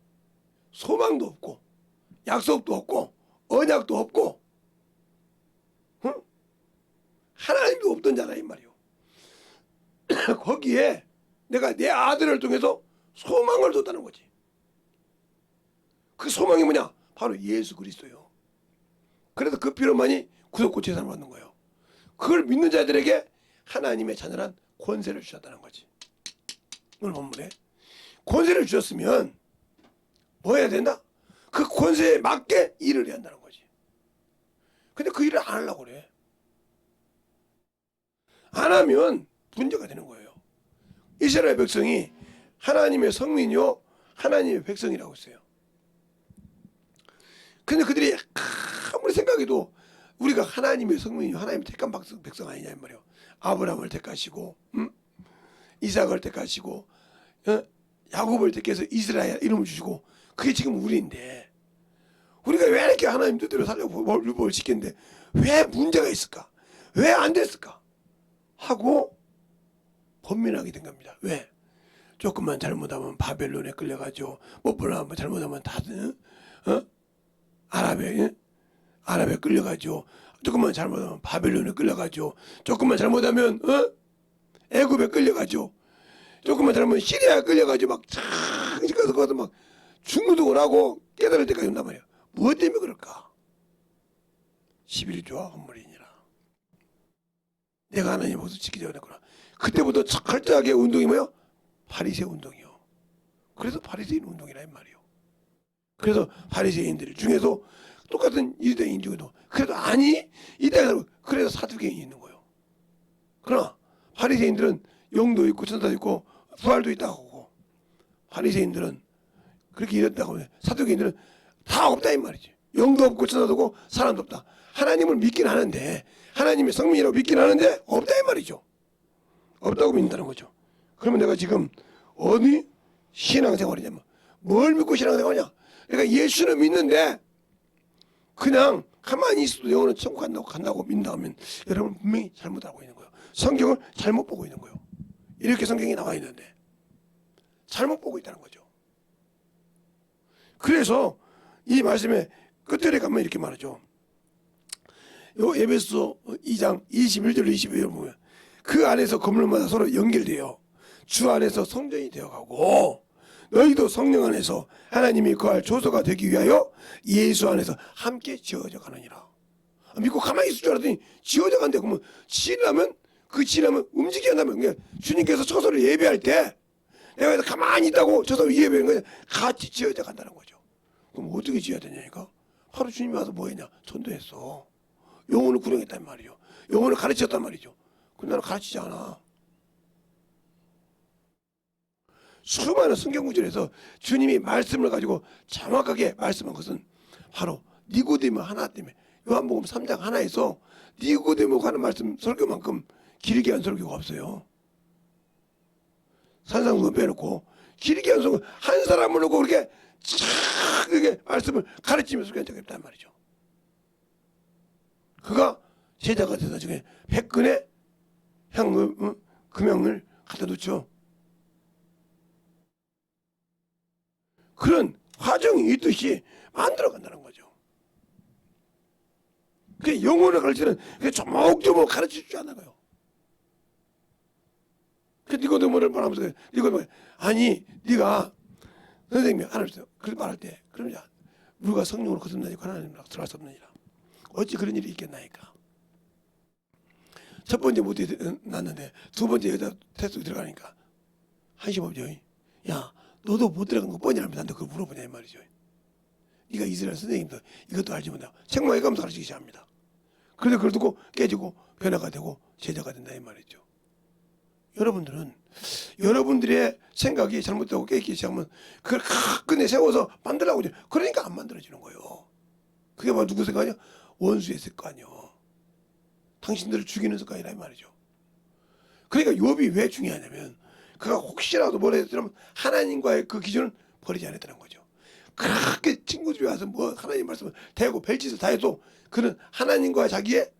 소망도 없고 약속도 없고 언약도 없고 하나님도 없던 자라 이 말이요. 거기에 내가 내 아들을 통해서 소망을 줬다는 거지. 그 소망이 뭐냐? 바로 예수 그리스도요. 그래서 그 피로만이 구속고 제사를 받는 거예요. 그걸 믿는 자들에게 하나님의 자녀란 권세를 주셨다는 거지. 오늘 본문에 권세를 주셨으면 뭐 해야 된다? 그 권세에 맞게 일을 해야 한다는 거지. 근데 그 일을 안 하려고 그래. 안 하면 문제가 되는 거예요. 이스라엘 백성이 하나님의 성민이요 하나님의 백성이라고 했어요. 근데 그들이 아무리 생각해도 우리가 하나님의 성민이요 하나님의 택한 백성 아니냐 이 말이에요. 아브라함을 택하시고 이삭을 택하시고 야곱을 택해서 이스라엘 이름을 주시고 그게 지금 우리인데 우리가 왜 이렇게 하나님 뜻대로 살려고 율법을 지켰는데 왜 문제가 있을까? 왜 안 됐을까? 하고 번민하게 된 겁니다. 왜? 조금만 잘못하면 바벨론에 끌려가죠. 못보면 잘못하면 다 아랍에 끌려가죠. 조금만 잘못하면 바벨론에 끌려가죠. 조금만 잘못하면 애굽에 끌려가죠. 조금만 잘못하면 시리아에 끌려가죠. 막 가서 막 중무독을 하고 깨달을 때까지 온단 말이에요. 무엇 때문에 그럴까? 11조와 헌물이니라. 내가 하나님 모습 지키지 않았구나. 그때부터 철저하게 운동이 뭐요? 바리새 운동이요. 그래서 바리새인 운동이라 이 말이요. 그래서 바리새인들 중에도 똑같은 유대인 중에도 그래도 아니 이따가 그래서 사두개인이 있는 거예요. 그러나 바리새인들은 영도 있고 천사도 있고 부활도 있다고 하고 바리새인들은 그렇게 이랬다고 하면 사두개인들은 다 없다 이 말이지. 영도 없고 천사도 없고 사람도 없다. 하나님을 믿긴 하는데 하나님의 성민이라고 믿긴 하는데 없다 이 말이죠. 없다고 믿는다는 거죠. 그러면 내가 지금 어디 신앙생활이냐면 뭘 믿고 신앙생활이냐? 그러니까 예수는 믿는데 그냥 가만히 있어도 영혼은 천국 간다고 믿는다면 여러분 분명히 잘못 알고 있는 거예요. 성경을 잘못 보고 있는 거예요. 이렇게 성경이 나와 있는데 잘못 보고 있다는 거죠. 그래서 이 말씀의 끝절에 가면 이렇게 말하죠. 요 에베소 2장 21절 22절 보면 그 안에서 건물마다 서로 연결되어 주 안에서 성전이 되어가고 너희도 성령 안에서 하나님이 거할 조소가 되기 위하여 예수 안에서 함께 지어져 가느니라. 믿고 가만히 있을 줄 알았더니 지어져 간대. 그러면 지나면 그 지나면 움직여야 한다면 그러니까 주님께서 처소를 예배할 때 내가 여기서 가만히 있다고 처소를 예배하는 거야. 같이 지어져 간다는 거죠. 그럼 어떻게 지어야 되냐니까? 바로 주님이 와서 뭐 했냐? 전도했어. 영혼을 구령했단 말이죠. 영혼을 가르쳤단 말이죠. 근데 나는 가르치지 않아. 수많은 성경 구절에서 주님이 말씀을 가지고 정확하게 말씀한 것은 바로 니고데모 하나 때문에 요한복음 3장 하나에서 니고데모가 하는 말씀 설교만큼 길게 한 설교가 없어요. 산상수훈 빼놓고 길게 한 설교 한 사람을 놓고 그렇게 쫙 이렇게 말씀을 가르치면서 설교한 적이 없단 말이죠. 그가 제자가 되다 중에 100근의 금형을 갖다 놓죠. 그런 과정이 있듯이 만들어간다는 거죠. 그 영혼을 가르치는 그 조목조목 가르칠 줄 아나요. 그 니고데모를 말하면서 니고데모 아니 네가 선생님이 하나님께서 그렇게 말할 때 그러면 누가 성령으로 거듭나니까 하나님으로 들어갈 수 없느니라. 어찌 그런 일이 있겠나이까. 첫 번째 못해 났는데 두 번째 여자 테스트 들어가니까 한심 없죠. 야 너도 못 들어간 거 뻔히 알면서 나한테 그걸 물어보냐 이 말이죠. 네가 이스라엘 선생님도 이것도 알지 못하고 책망에 가면서 가르치기 시작합니다. 그런데 그걸 듣고 깨지고 변화가 되고 제자가 된다 이 말이죠. 여러분들은 여러분들의 생각이 잘못되고 깨기 시작하면 그걸 끝내 세워서 만들라고 하죠. 그러니까 안 만들어지는 거예요. 그게 바로 누구 생각이냐? 원수의 습관이요. 당신들을 죽이는 습관이라 이 말이죠. 그러니까 욥이 왜 중요하냐면 그가 혹시라도 뭐라 했더라면 하나님과의 그 기준을 버리지 않았다는 거죠. 그렇게 친구들이 와서 뭐 하나님 말씀을 대고 별짓을 다 해도 그는 하나님과 자기의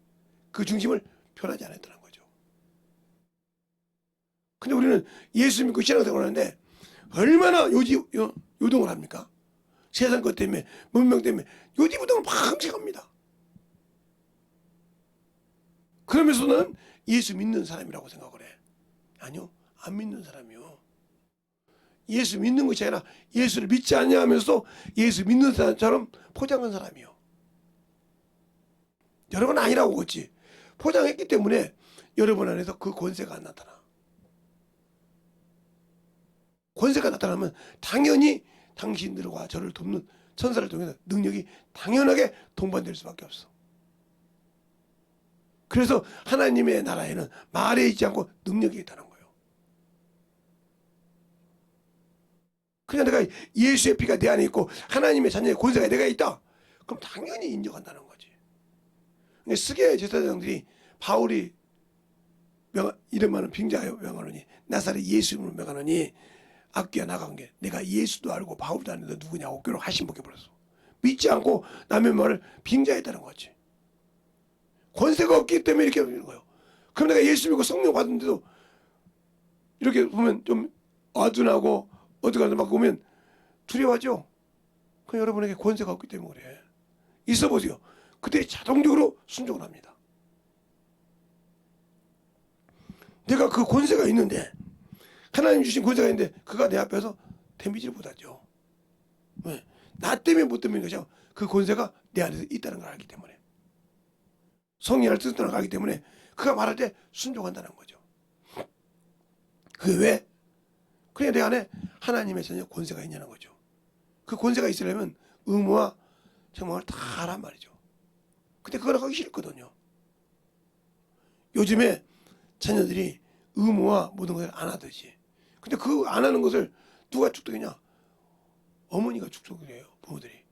그 중심을 변하지 않았다는 거죠. 근데 우리는 예수 믿고 신앙생활을 하는데 얼마나 요동을 합니까? 세상 것 때문에 문명 때문에 요지부동을 방치합니다. 그러면서 는 예수 믿는 사람이라고 생각을 해. 아니요. 안 믿는 사람이요. 예수 믿는 것이 아니라 예수를 믿지 않냐 하면서 예수 믿는 사람처럼 포장한 사람이요. 여러분 아니라고 그랬지. 포장했기 때문에 여러분 안에서 그 권세가 안 나타나. 권세가 나타나면 당연히 당신들과 저를 돕는 천사를 통해서 능력이 당연하게 동반될 수밖에 없어. 그래서 하나님의 나라에는 말에 있지 않고 능력이 있다는 거예요. 그냥 내가 예수의 피가 내 안에 있고 하나님의 자녀의 권세가 내가 있다. 그럼 당연히 인정한다는 거지. 스게 제사장들이 바울이 이름하는 빙자하여 명하노니 나사렛 예수 이름으로 명하노니 악귀가 나간 게 내가 예수도 알고 바울도 아는데 누구냐 어깨로 하신복해 버렸어. 믿지 않고 남의 말을 빙자했다는 거지. 권세가 없기 때문에 이렇게 하는 거예요. 그럼 내가 예수 믿고 성령 받은데도 이렇게 보면 좀 어둔하고 어떻게 하나 막 보면 두려워하죠. 그 여러분에게 권세가 없기 때문에 그래. 있어 보세요. 그때 자동적으로 순종을 합니다. 내가 그 권세가 있는데 하나님 주신 권세가 있는데 그가 내 앞에서 데미지를 못하죠. 왜? 나 때문에 못 되는 것이 아니라 그 권세가 내 안에서 있다는 걸 알기 때문에 성령을 뜻대로 가기 때문에 그가 말할 때 순종한다는 거죠. 그게 왜? 그냥 내 안에 하나님의 전혀 권세가 있냐는 거죠. 그 권세가 있으려면 의무와 책망을 다 하란 말이죠. 근데 그걸 하기 싫거든요. 요즘에 자녀들이 의무와 모든 것을 안 하듯이. 근데 그 안 하는 것을 누가 축복이냐? 어머니가 축복을 해요. 부모들이.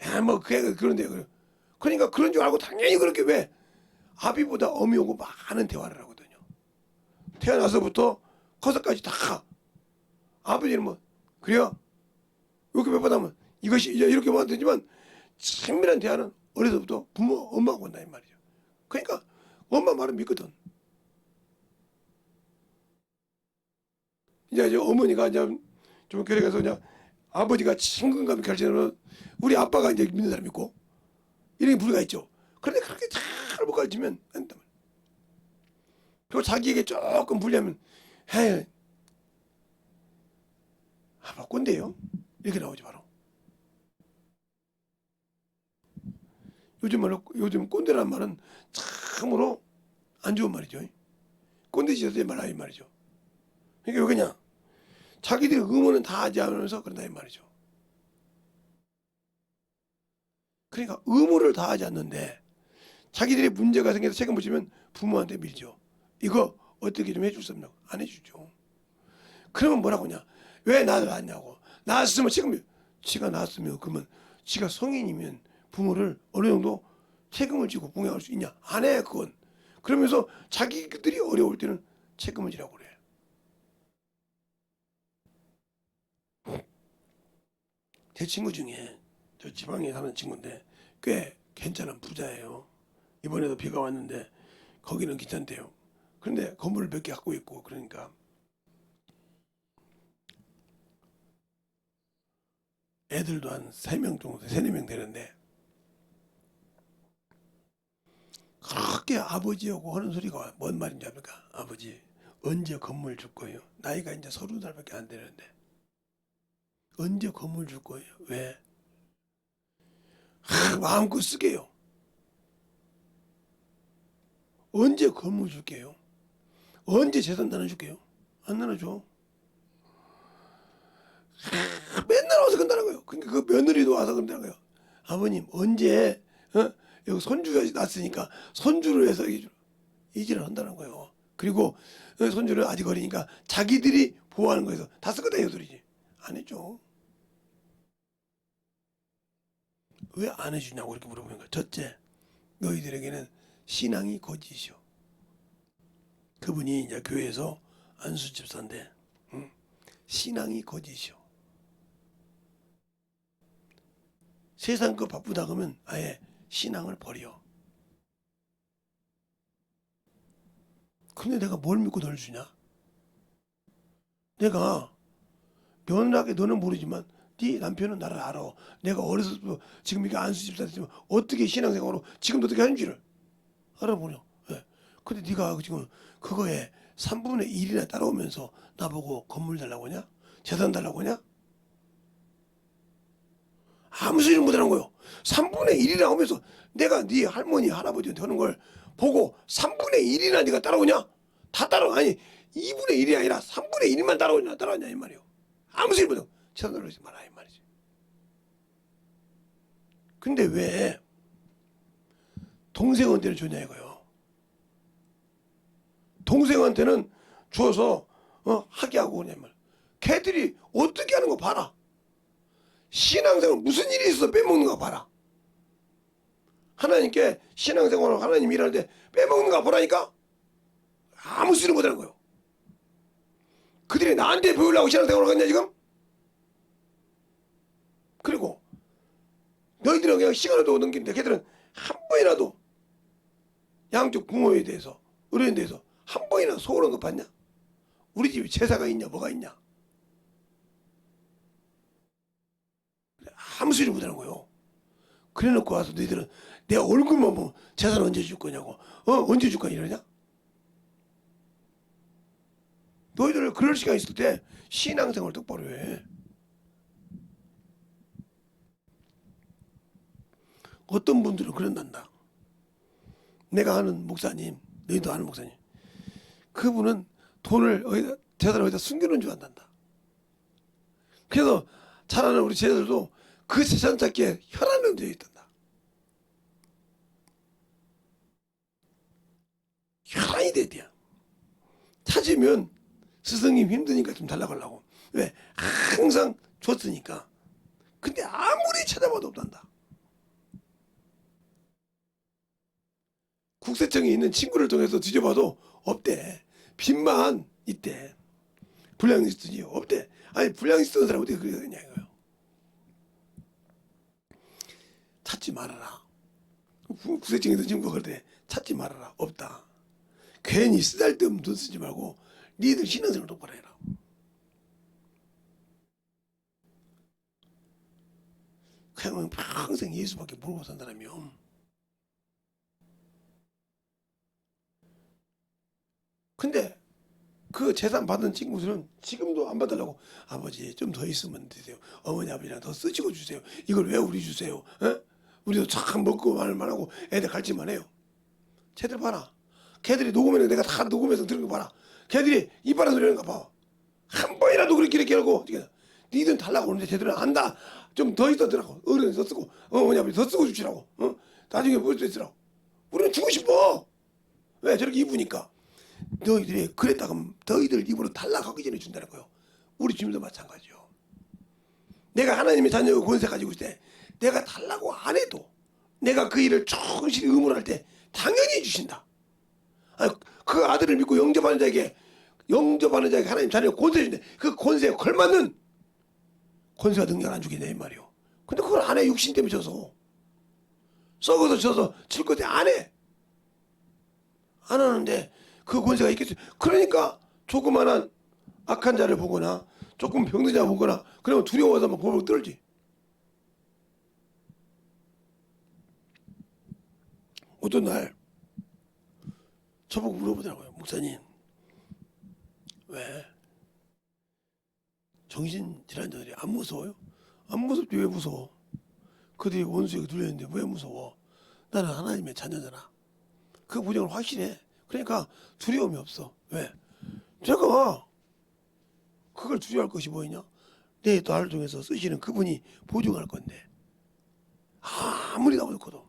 야, 뭐 그런데 그러니까 그런 줄 알고 당연히 그렇게 왜 아비보다 어미하고 많은 대화를 하거든요. 태어나서부터 커서까지 다 아버지는 뭐 그래요. 이렇게 몇 번 하면 이것이 이렇게 뭐 되지만 친밀한 대화는 어려서부터 부모 엄마하고 한다 이 말이죠. 그러니까 엄마 말은 믿거든. 이제 어머니가 이제 좀 그래가서 이제 아버지가 친근감 가르치는 우리 아빠가 이제 믿는 사람 있고 이런 부류가 있죠. 그런데 그렇게 잘 못 가르치면 안 된다. 그리고 자기에게 조금 불리하면 에이 아빠 꼰대요. 이렇게 나오지 바로. 요즘 꼰대라는 말은 참으로 안 좋은 말이죠. 꼰대짓을 말하는 말이죠. 그러니까 왜 그냥 자기들이 의무는 다 하지 않으면서 그런다 이 말이죠. 그러니까 의무를 다 하지 않는데 자기들이 문제가 생겨서 책임을 지면 부모한테 밀죠. 이거 어떻게 좀 해줄 수 없냐고. 안 해주죠. 그러면 뭐라고 하냐. 왜 나를 낳았냐고. 낳았으면 지가 낳았으면 그러면 지가 성인이면 부모를 어느 정도 책임을 지고 봉양할 수 있냐. 안 해 그건. 그러면서 자기들이 어려울 때는 책임을 지라고 그래. 제 친구 중에 저 지방에 사는 친구인데 꽤 괜찮은 부자예요. 이번에도 비가 왔는데 거기는 괜찮대요. 그런데 건물을 몇 개 갖고 있고 그러니까 애들도 한 3명 정도, 3, 4명 되는데 그렇게 아버지하고 하는 소리가 뭔 말인지 압니까? 아버지 언제 건물 줄 거예요? 나이가 이제 30살밖에 안 되는데 언제 건물 줄 거예요? 왜? 마음껏 쓰게요. 언제 건물 줄게요? 언제 재산 나눠줄게요? 안 나눠줘. 맨날 와서 그런다는 거예요. 그러니까 그 며느리도 와서 그런다는 거예요. 아버님 언제 여기 손주가 났으니까 손주를 해서 이지를 한다는 거예요. 그리고 손주를 아직 어리니까 자기들이 보호하는 거에서 다 쓰거다 이 소리지. 안 해줘. 왜 안 해주냐고 이렇게 물어보니까 첫째 너희들에게는 신앙이 거짓이요. 그분이 이제 교회에서 안수 집사인데 신앙이 거짓이요. 세상 거 바쁘다 그러면 아예 신앙을 버려. 근데 내가 뭘 믿고 너를 주냐? 내가 며느리하게 너는 모르지만 네 남편은 나를 알아. 내가 어려서부터 지금 이게 안수 집사 됐지만 어떻게 신앙생활로 지금도 어떻게 하는지를 알아보려. 예. 근데 네가 지금 그거에 3분의 1이나 따라오면서 나보고 건물 달라고 하냐? 재산 달라고 하냐? 아무 소리 못하는 거요. 3분의 1이라고 하면서 내가 네 할머니 할아버지한테 하는 걸 보고 3분의 1이나 네가 따라오냐? 다 따라오. 아니 2분의 1이 아니라 3분의 1만 따라오냐 이 말이요. 아무 소리 못하고 재산 달라고 하지 마라 이 말이지. 근데 왜 동생한테는 주냐 이거요. 동생한테는 줘서 하게 하고 그냥 말. 걔들이 어떻게 하는 거 봐라. 신앙생활 무슨 일이 있어 빼먹는 거 봐라. 하나님께 신앙생활을 하나님 일하는데 빼먹는 거 보라니까. 아무 소리 못하는 거예요. 그들이 나한테 배우려고 신앙생활을 갔냐 지금? 그리고 너희들은 그냥 시간을 더 넘기는데 걔들은 한 번이라도 양쪽 부모에 대해서 어른에 대해서 한 번이나 소홀한 거 봤냐? 우리 집에 제사가 있냐 뭐가 있냐? 아무 소리 못하는 거예요. 그래놓고 와서 너희들은 내 얼굴만 보면 재산 언제 줄 거냐고 언제 줄 거냐 이러냐? 너희들 그럴 시간 있을 때 신앙생활 똑바로 해. 어떤 분들은 그런단다. 내가 아는 목사님, 너희도 아는 목사님. 그분은 돈을 재산을 어디다 숨겨놓은 줄 안단다. 그래서 잘 아는 우리 제자들도 그 세상 찾기에 혈안은 되어 있단다. 혈안이 돼야 돼. 찾으면 스승님 힘드니까 좀 달라고 하려고. 왜? 항상 줬으니까. 근데 아무리 찾아봐도 없단다. 국세청에 있는 친구를 통해서 뒤져봐도 없대. 빚만 있대. 불량리스트지 없대. 아니 불량리스트 는 사람 어떻게 그래야 되냐 이거요. 찾지 말아라. 국세청에 있는 친구가 그럴 때 찾지 말아라. 없다. 괜히 쓰잘데없는 돈 쓰지 말고 니들 신앙생활 똑바로 해라. 그냥 평생 예수밖에 모르고 산 사람이요. 근데 그 재산 받은 친구들은 지금도 안 받으려고 아버지 좀 더 있으면 되세요. 어머니 아버지랑 더 쓰시고 주세요. 이걸 왜 우리 주세요? 에? 우리도 참 먹고 말만 하고 애들 갈지만 해요. 쟤들 봐라. 걔들이 녹음해서 내가 다 녹음해서 들은 거 봐라. 걔들이 이빨에 소리 하는 거 봐. 한 번이라도 그렇게 하고 니들은 달라고 그러는데 쟤들은 안다. 좀 더 있었더라고. 어른이 더 쓰고 어머니 아버지 더 쓰고 주시라고. 나중에 뭘 수 있으라고. 우리는 주고 싶어. 왜? 저렇게 입으니까. 너희들이 그랬다가 너희들 입으로 탈락하기 전에 준다는 거예요. 우리 주님도 마찬가지요. 내가 하나님의 자녀의 권세 가지고 있을 때 내가 달라고 안 해도 내가 그 일을 충실히 의무할 때 당연히 주신다. 아니, 그 아들을 믿고 영접하는 자에게 하나님 자녀의 권세 주는데 그 권세에 걸맞는 권세가 능력 안 주겠냐 이 말이요. 근데 그걸 안 해. 육신 때문에 져서 썩어서 져서 칠 것에 안 해. 안 하는데 그 권세가 있겠어요. 그러니까 조그만한 악한 자를 보거나 조금 병든 자 보거나 그러면 두려워서 막 보고 떨지. 어떤 날 저보고 물어보더라고요. 목사님 왜 정신질환자들이 안 무서워요? 안 무섭지. 왜 무서워? 그들이 원수에게 눌려있는데 왜 무서워? 나는 하나님의 자녀잖아. 그 부정은 확실해. 그러니까 두려움이 없어. 왜? 제가 그걸 두려워할 것이 뭐냐? 내 나를 통해서 쓰시는 그분이 보증할 건데 아무리 나오고도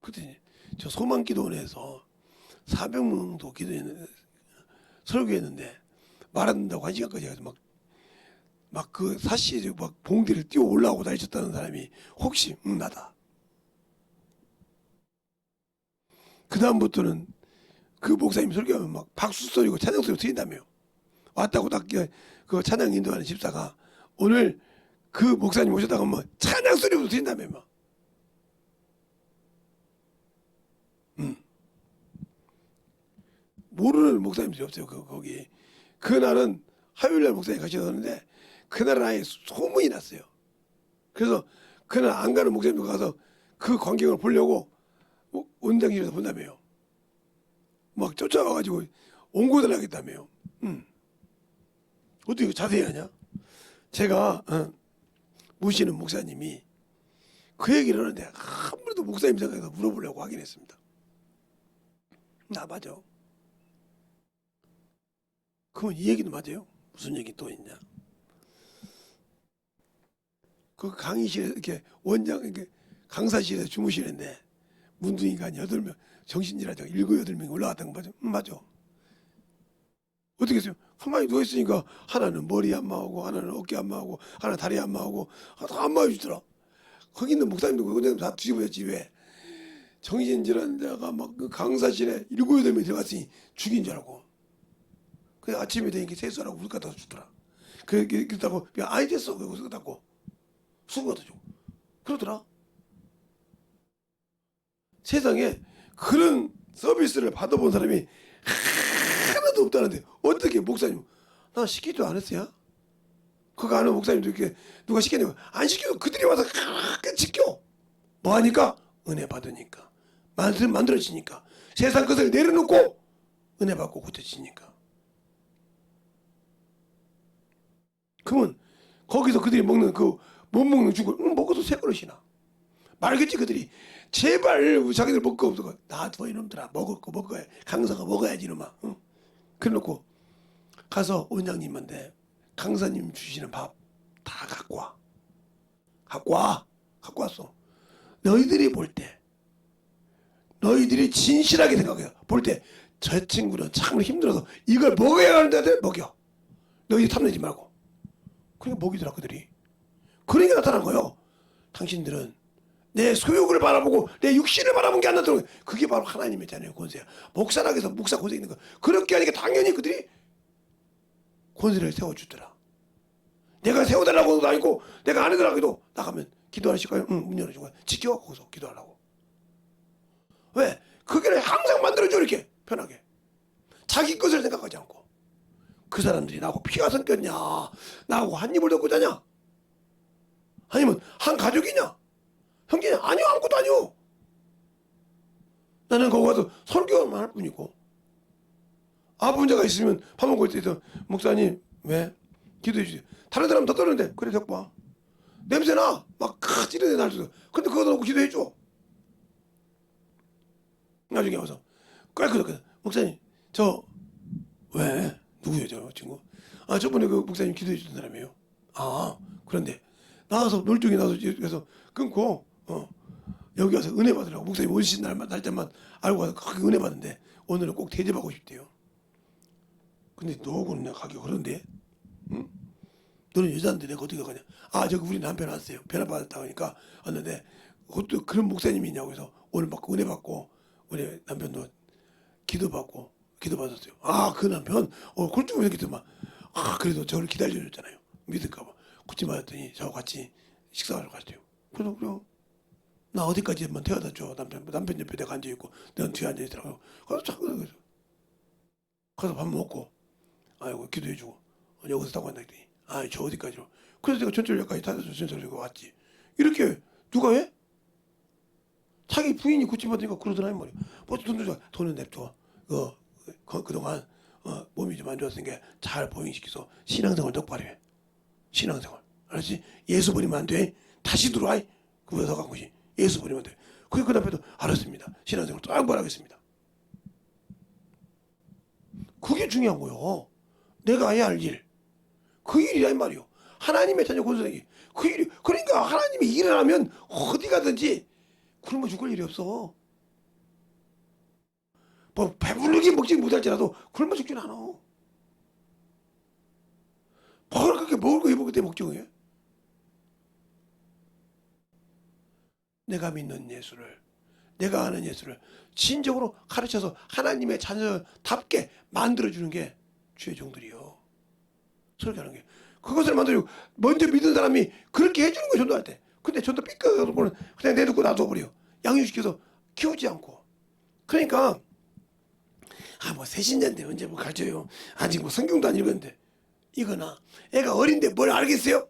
그때 저 소망기도원에서 400명도 기도했는데 설교했는데 말 안 된다고 1시간까지 해서 막 그 사시에 막 봉대를 뛰어 올라오고 다니셨다는 사람이 혹시 나다. 그 다음부터는 그 목사님 설교하면 막 박수 소리고 찬양 소리가 들린다며요. 왔다고 딱 그 찬양 인도하는 집사가 오늘 그 목사님 오셨다가 뭐 찬양 소리부터 들린다며 막. 모르는 목사님들이 없어요. 거기 그날은 화요일날 목사님 가시었는데 그날은 아예 소문이 났어요. 그래서 그날 안 가는 목사님도 가서 그 광경을 보려고 원장실에서 본다며요. 막 쫓아와가지고 온고들 하겠다며요. 어떻게 자세히 하냐? 제가 모시는 목사님이 그 얘기를 하는데 아무래도 목사님 생각해서 물어보려고 하긴 했습니다. 맞아. 그러면 이 얘기도 맞아요? 무슨 얘기 또 있냐? 그 강의실에 이렇게 원장 이렇게 강사실에서 주무시는데 문둥이가 한 8명 정신질환자가 7, 8명이 올라왔다는 거 맞아? 맞아. 어떻게 했어요? 가만히 누워있으니까 하나는 머리 안마하고 하나는 어깨 안마하고 하나는 다리 안마하고 다 안마해주더라. 거기 있는 목사님도 그거 다 뒤집어졌지. 왜? 정신질환자가 막 그 강사실에 7, 8명이 들어갔으니 죽인 줄 알고. 그래 아침에 되니까 세수하라고 물 갖다 주더라. 그랬다고 야 아이 됐어. 그러고 닦고 수고 갖다 주고 그러더라. 세상에 그런 서비스를 받아본 사람이 하나도 없다는데 어떻게 목사님 나 시키지도 않았어요? 그거 아는 목사님도 이렇게 누가 시켰냐고 안 시켜도 그들이 와서 그렇게 지켜. 뭐하니까? 은혜 받으니까 만들어지니까 세상 것을 내려놓고 은혜 받고 고쳐지니까. 그러면 거기서 그들이 먹는 그 못 먹는 죽을 먹어도 새 그릇이나 말겠지. 그들이 제발 자기들 먹을 거 없어 놔둬 이놈들아. 먹을 거 먹어야 강사가 먹어야지 이놈아. 그래놓고 가서 원장님한테 강사님 주시는 밥 다 갖고 와. 갖고 왔어. 너희들이 볼 때, 너희들이 진실하게 생각해요. 볼 때 저 친구는 참 힘들어서 이걸 먹어야 하는데 먹여. 너희들 탐내지 말고. 그러니까 먹이더라 그들이. 그러니까 나타난 거예요. 당신들은 내 소욕을 바라보고 내 육신을 바라본 게 안 나타나는 거예요. 그게 바로 하나님이잖아요. 권세야. 목사락에서 목사 권세 있는 거. 그렇게 하니까 당연히 그들이 권세를 세워주더라. 내가 세워달라고 해도 아니고 내가 안 해달라고 해도 나가면 기도하실 거예요. 응, 문 열어준 거야. 지켜 거기서 기도하라고. 왜? 그게 항상 만들어줘 이렇게 편하게. 자기 것을 생각하지 않고. 그 사람들이 나하고 피가 섞였냐, 나하고 한 입을 덮고 자냐, 아니면 한 가족이냐, 형제냐? 아니요, 아무것도 아니요. 나는 거기 가서 설교만 할 뿐이고. 아픈 자가 있으면 밥 먹을 때에서 목사님 왜 기도해 주세요. 다른 사람 더 떠는데 그래 데리고 와. 냄새나 막 찌르는 날 수도. 근데 그거 놓고 기도해 줘. 나중에 와서 깔끔하게 목사님 저 왜 누구예요 저 친구? 아 저번에 그 목사님 기도해 주던 사람이에요. 아 그런데 나와서 놀중에 나와서 그래서 끊고 여기 와서 은혜 받으라고 목사님 오신 날짜만 알고 와서 크게 은혜 받는데 오늘은 꼭 대접하고 싶대요. 근데 너하고는 내가 가기 그런데 응? 너는 여자인데 내가 어떻게 가냐? 아 저기 우리 남편 왔어요. 변화 받았다고 하니까 왔는데 그것도 그런 목사님이 있냐고 해서 오늘 막 은혜 받고 우리 남편도 기도 받았어요. 아 그 남편 굴뚝 이렇게 막 그래도 저를 기다려줬잖아요. 믿을까봐 굳이 맞았더니 저하고 같이 식사하러 갔대요. 그래서 그래요. 나 어디까지만 태워다 줘. 남편 옆에 내가 앉아있고 넌 뒤에 앉아있더라고. 그래서 자꾸 가서 밥 먹고 아이고 기도해주고 여기서 타고 간다 했더니 저 어디까지로. 그래서 내가 전철역까지 타서 전철역에 왔지. 이렇게 누가 해? 자기 부인이 구치받으니까 그러더라 이 말이야. 뭐 돈은 냅둬. 그동안 몸이 좀 안 좋았으니까 잘 보행시켜서 신앙생활 똑바로 해. 신앙생활 알았지? 예수 버리면 안 돼. 다시 들어와. 그 여자가 한 것이 예수 버리면 안 돼. 그 남편도 알았습니다. 신앙생활 똑바로 하겠습니다. 그게 중요한 거요. 내가 해야 할 일. 그 일이란 말이요. 하나님의 자녀 권속이 그 일이. 그러니까 하나님이 일을 하면 어디 가든지 굶어 죽을 일이 없어. 뭐 배부르게 먹지 못할지라도 굶어 죽진 않아. 뭘 그렇게 먹을 거 입을 때 걱정해? 내가 믿는 예수를, 내가 아는 예수를 진정으로 가르쳐서 하나님의 자녀답게 만들어주는 게 주의 종들이요. 설교하는 게. 그것을 만들고 먼저 믿은 사람이 그렇게 해주는 거예요. 전도할 때. 근데 전도 삐끗해서 보면 그냥 내두고 놔둬버려. 양육시켜서 키우지 않고. 그러니까 뭐 새신자인데 언제 뭐 가르쳐요. 아직 뭐 성경도 안 읽었는데. 이거나 애가 어린데 뭘 알겠어요?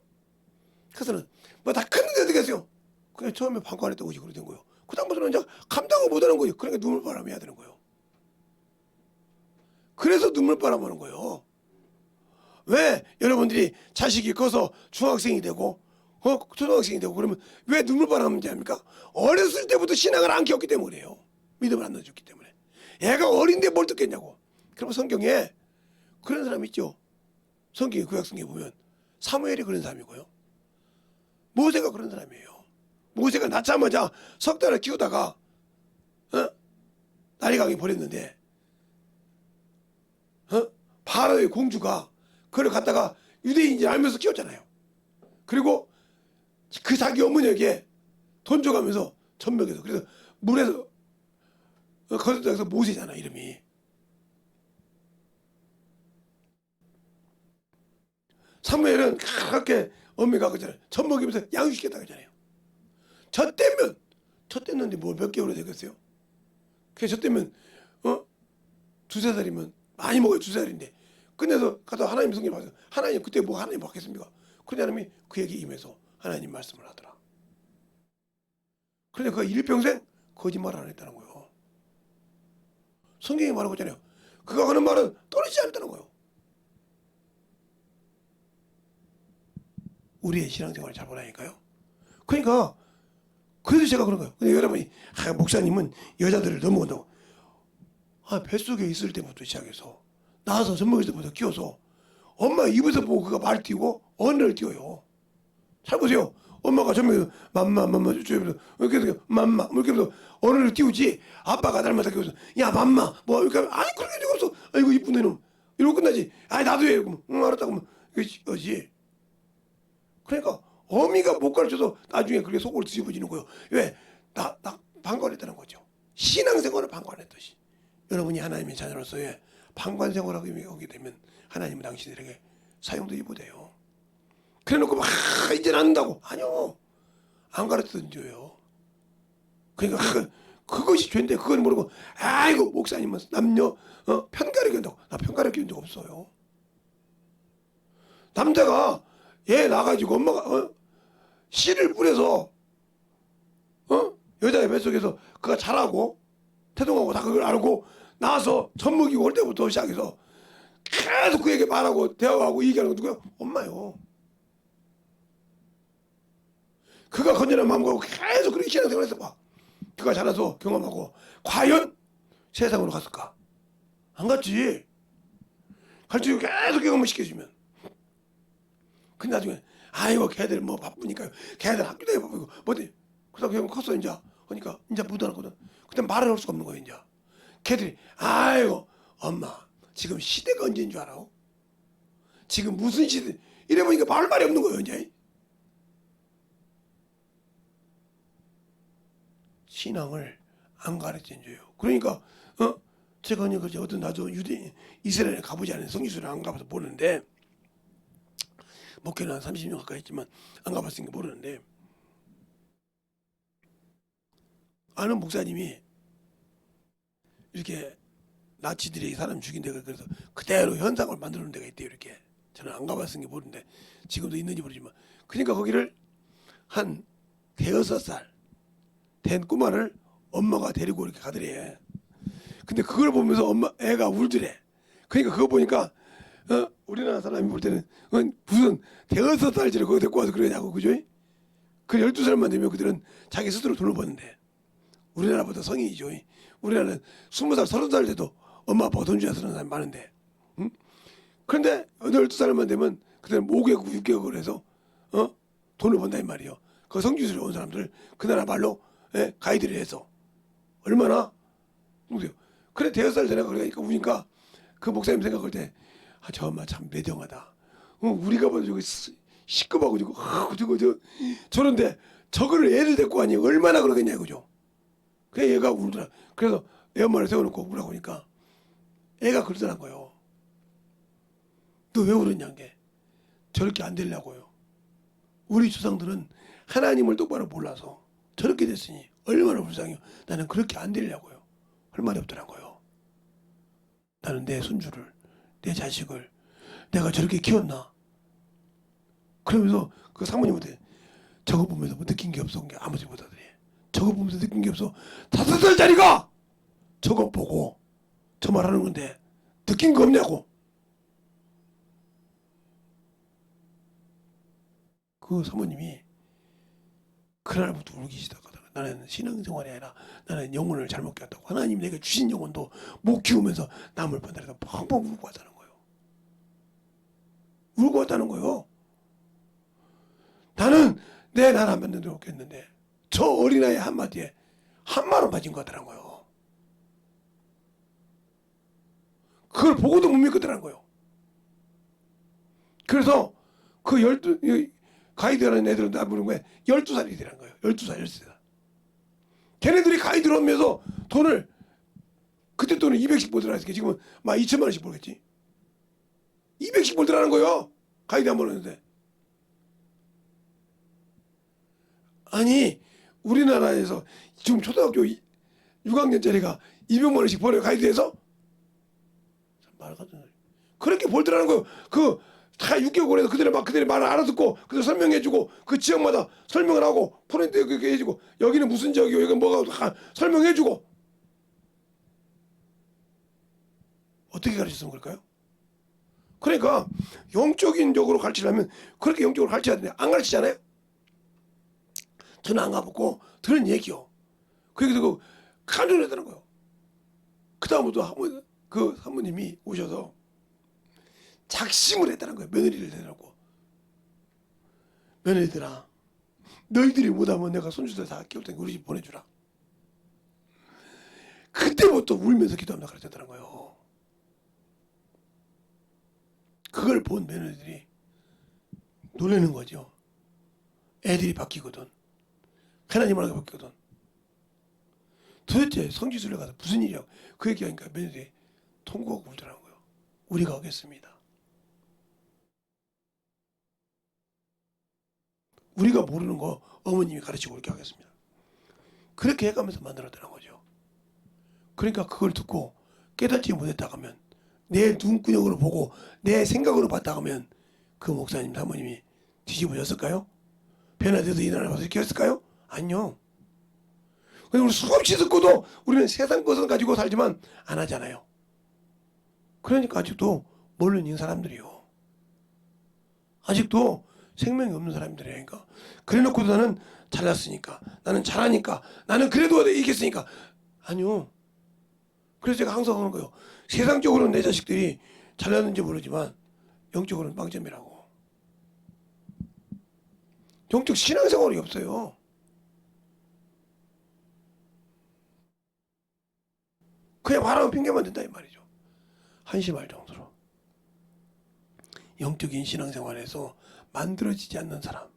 그래서는 뭐 다 컸는데 어떻게 했어요? 그냥 처음에 방관했던 것이 그렇게 된 거예요. 그 다음부터는 이제 감당을 못하는 거예요. 그러니까 눈물바람 해야 되는 거예요. 그래서 눈물바람 하는 거예요. 왜 여러분들이 자식이 커서 중학생이 되고 초등학생이 되고 그러면 왜 눈물바람 하는지 압니까? 어렸을 때부터 신앙을 안 키웠기 때문에요. 믿음을 안 넣어줬기 때문에. 애가 어린데 뭘 듣겠냐고. 그러면 성경에 그런 사람 있죠. 성경에 구약성경에 보면 사무엘이 그런 사람이고요. 모세가 그런 사람이에요. 모세가 낳자마자 석 달을 키우다가 나리강에 버렸는데 바로의 공주가 그걸 갖다가 유대인인지 알면서 키웠잖아요. 그리고 그 자기 어머니에게 돈 줘가면서 전명해서 그래서 물에서 거기서 모세잖아 이름이. 사무엘은 그렇게 어미가 그잖아요. 젖 먹이면서 양육시켰다 그러잖아요. 젖 뗐는데 뭐 몇 개월이 되겠어요? 그래서 젖 떼면 두세 살이면 많이 먹어요. 두세 살인데 끝내서 가서 하나님 성경 봐서 하나님 그때 뭐 하나님 받겠습니까? 그런 사람이 그에게 임해서 하나님 말씀을 하더라. 그런데 그가 일평생 거짓말 안 했다는 거예요. 성경이 말하고 있잖아요. 그가 하는 말은 떨어지지 않았다는 거예요. 우리의 신앙생활을 잘 보라니까요. 그러니까 그래서 제가 그런 거예요. 근데 여러분이 목사님은 여자들을 넘어온다고. 뱃속에 있을 때부터 시작해서 나와서 젖 먹일 때부터 키워서 엄마 입에서 보고 그가 말 띄우고 언어를 띄워요. 잘 보세요. 엄마가 전면에서 맘마 이렇게 해서 맘마 이렇게 해서 언어를 띄우지. 아빠가 닮았다 그래서 야 맘마 뭐 이렇게 하면 아니 그런 게 없어. 아이고 이쁜 애놈 이러고 끝나지. 아니 나도 해. 그러면 응 알았다고 하면 이거지. 그러니까 어미가 못 가르쳐서 나중에 그렇게 속을 뒤집어지는 거예요. 왜? 나 방관했다는 거죠. 신앙생활을 방관했듯이. 여러분이 하나님의 자녀로서의 방관생활하게 오게 되면 하나님은 당신들에게 사용되지 못해요. 그래놓고 막 이제는 안 된다고. 아니요. 안 가르쳐줘요. 그러니까 그것이 죄인데 그걸 모르고 아이고 목사님은 남녀 편가르기 한다고. 나 편가르기 한 적 없어요. 남자가 얘 나가지고 엄마가 씨를 뿌려서 여자의 뱃속에서 그가 자라고 태동하고 다 그걸 알고 나와서 젖 먹이고 올 때부터 시작해서 계속 그에게 말하고 대화하고 얘기하는 건 누구야? 엄마요. 그가 건전한 마음과 계속 그렇게 신앙생활을 해서 봐. 그가 자라서 경험하고 과연 세상으로 갔을까? 안 갔지. 가르치고 계속 경험을 시켜주면. 근데 나중에 아이고 걔들 뭐 바쁘니까요. 걔들 학교 다니고 바쁘고 뭐지? 그러다 그냥 컸어 이제. 그러니까 이제 묻어놨거든. 그때 말을 할 수가 없는 거예요 이제. 걔들이 아이고 엄마 지금 시대가 언제인 줄 알아? 지금 무슨 시대? 이래 보니까 말이 없는 거예요 이제. 신앙을 안 가르친 죄요. 그러니까 제가 어떤 나도 유대 이스라엘에 가보지 않은 성지순례를 안 가봐서 모르는데 목회는 한 30년 가까이 했지만 안 가봤으니까 모르는데 아는 목사님이 이렇게 나치들이 사람 죽인 데가 그래서 그대로 현상을 만드는 데가 있대요. 이렇게 저는 안 가봤으니까 모르는데 지금도 있는지 모르지만 그러니까 거기를 한 대여섯 살 된 꼬마를 엄마가 데리고 이렇게 가더래. 근데 그걸 보면서 애가 울더래. 그러니까 그거 보니까 우리나라 사람이 볼 때는 무슨 대여섯 살짜리 그거 데리고 와서 그러냐고 그죠? 그 12살만 되면 그들은 자기 스스로 돈을 버는데 우리나라보다 성인이죠. 우리나라는 20살 30살 돼도 엄마 아빠가 돈 줘야 쓰는 사람이 많은데 그런데 12살만 되면 그들은 5개국 6개국을 해서 돈을 번다 이 말이에요. 그 성지순례 온 사람들 그 나라 말로 가이드를 해서 얼마나 누구세요? 그래 대여섯 살 되나 그러니까 우니까 그 목사님 생각할 때 저 엄마 참 매정하다. 우리가 봐도 저기 시급하고 저런데 저거를 애를 데리고 하니 얼마나 그러겠냐 그죠? 그래 얘가 울더라. 그래서 애 엄마를 세워놓고 울라고 하니까 애가 그러더란 거예요. 너 왜 울었냐 게 저렇게 안 되려고요. 우리 조상들은 하나님을 똑바로 몰라서 저렇게 됐으니 얼마나 불쌍해요. 나는 그렇게 안 되려고요. 할 말이 없더라고요. 나는 내 손주를 내 자식을 내가 저렇게 키웠나? 그러면서 그 사모님한테 저거 보면서 뭐 느낀 게 없어. 아무 소리 못 하더니 저거 보면서 느낀 게 없어. 5살짜리가 저거 보고 저 말하는 건데 느낀 거 없냐고. 그 사모님이 그날부터 울기 시작하더라고요. 나는 신앙생활이 아니라 나는 영혼을 잘못 키웠다고. 하나님 내게 주신 영혼도 못 키우면서 남을 보내서 펑펑 울고 왔다는 거예요. 울고 왔다는 거예요. 나는 내 나라 만든 줄 없겠는데 저 어린아이 한마디에 한마로 맞은 것 같더라고요. 그걸 보고도 못 믿겠더라는 거예요. 그래서 그 가이드라는 애들은 다 부른 거에 12살이 되는 거예요. 12살, 13살. 걔네들이 가이드를 하면서 돈을 그때 돈을 200씩 벌더라니까 지금은 막 2천만 원씩 벌겠지. 200씩 벌더라는 거예요. 가이드 한 번 했는데. 아니 우리나라에서 지금 초등학교 6학년짜리가 200만 원씩 벌어요. 가이드에서. 말 같은 소리. 그렇게 벌더라는 거예요. 그 다 6개월에서 그들의 말을 알아듣고 그들 설명해주고 그 지역마다 설명을 하고 포인트 그렇게 해주고 여기는 무슨 지역이고 여기는 뭐가 다 설명해주고 어떻게 가르쳤으면 그럴까요? 그러니까 영적인 쪽으로 가르치려면 그렇게 영적으로 가르쳐야 되는데 안 가르치잖아요. 저는 안 가보고 들은 얘기요. 그래서 간절했다는 거예요. 그 다음부터 그 사모님이 오셔서 작심을 했다는 거예요. 며느리를 내라고. 며느리들아, 너희들이 못하면 내가 손주들 다 키울 테니까 우리 집 보내주라. 그때부터 울면서 기도합니다 그랬다는 거예요. 그걸 본 며느리들이 놀라는 거죠. 애들이 바뀌거든. 하나님 하나가 바뀌거든. 도대체 성지순례 가서 무슨 일이야? 그 얘기하니까 며느리들이 통곡하고 울더라는 거예요. 우리가 하겠습니다. 우리가 모르는 거 어머님이 가르치고 그렇게 하겠습니다. 그렇게 해가면서 만들었다는 거죠. 그러니까 그걸 듣고 깨닫지 못했다 하면, 내 눈구녕으로 보고 내 생각으로 봤다 하면 그 목사님 사모님이 뒤집어졌을까요? 변화돼서 이 나라를 어떻게 했을까요? 아니요. 그냥 우리 수없이 듣고도 우리는 세상 것은 가지고 살지만 안 하잖아요. 그러니까 아직도 모르는 있는 사람들이요. 아직도 생명이 없는 사람들이니까. 그래놓고도 나는 잘났으니까, 나는 잘하니까, 나는 그래도 이겼으니까. 아니요. 그래서 제가 항상 하는 거예요. 세상적으로는 내 자식들이 잘났는지 모르지만 영적으로는 빵점이라고. 영적 신앙생활이 없어요. 그냥 말하면 핑계만 된다 이 말이죠. 한심할 정도로. 영적인 신앙생활에서 만들어지지 않는 사람,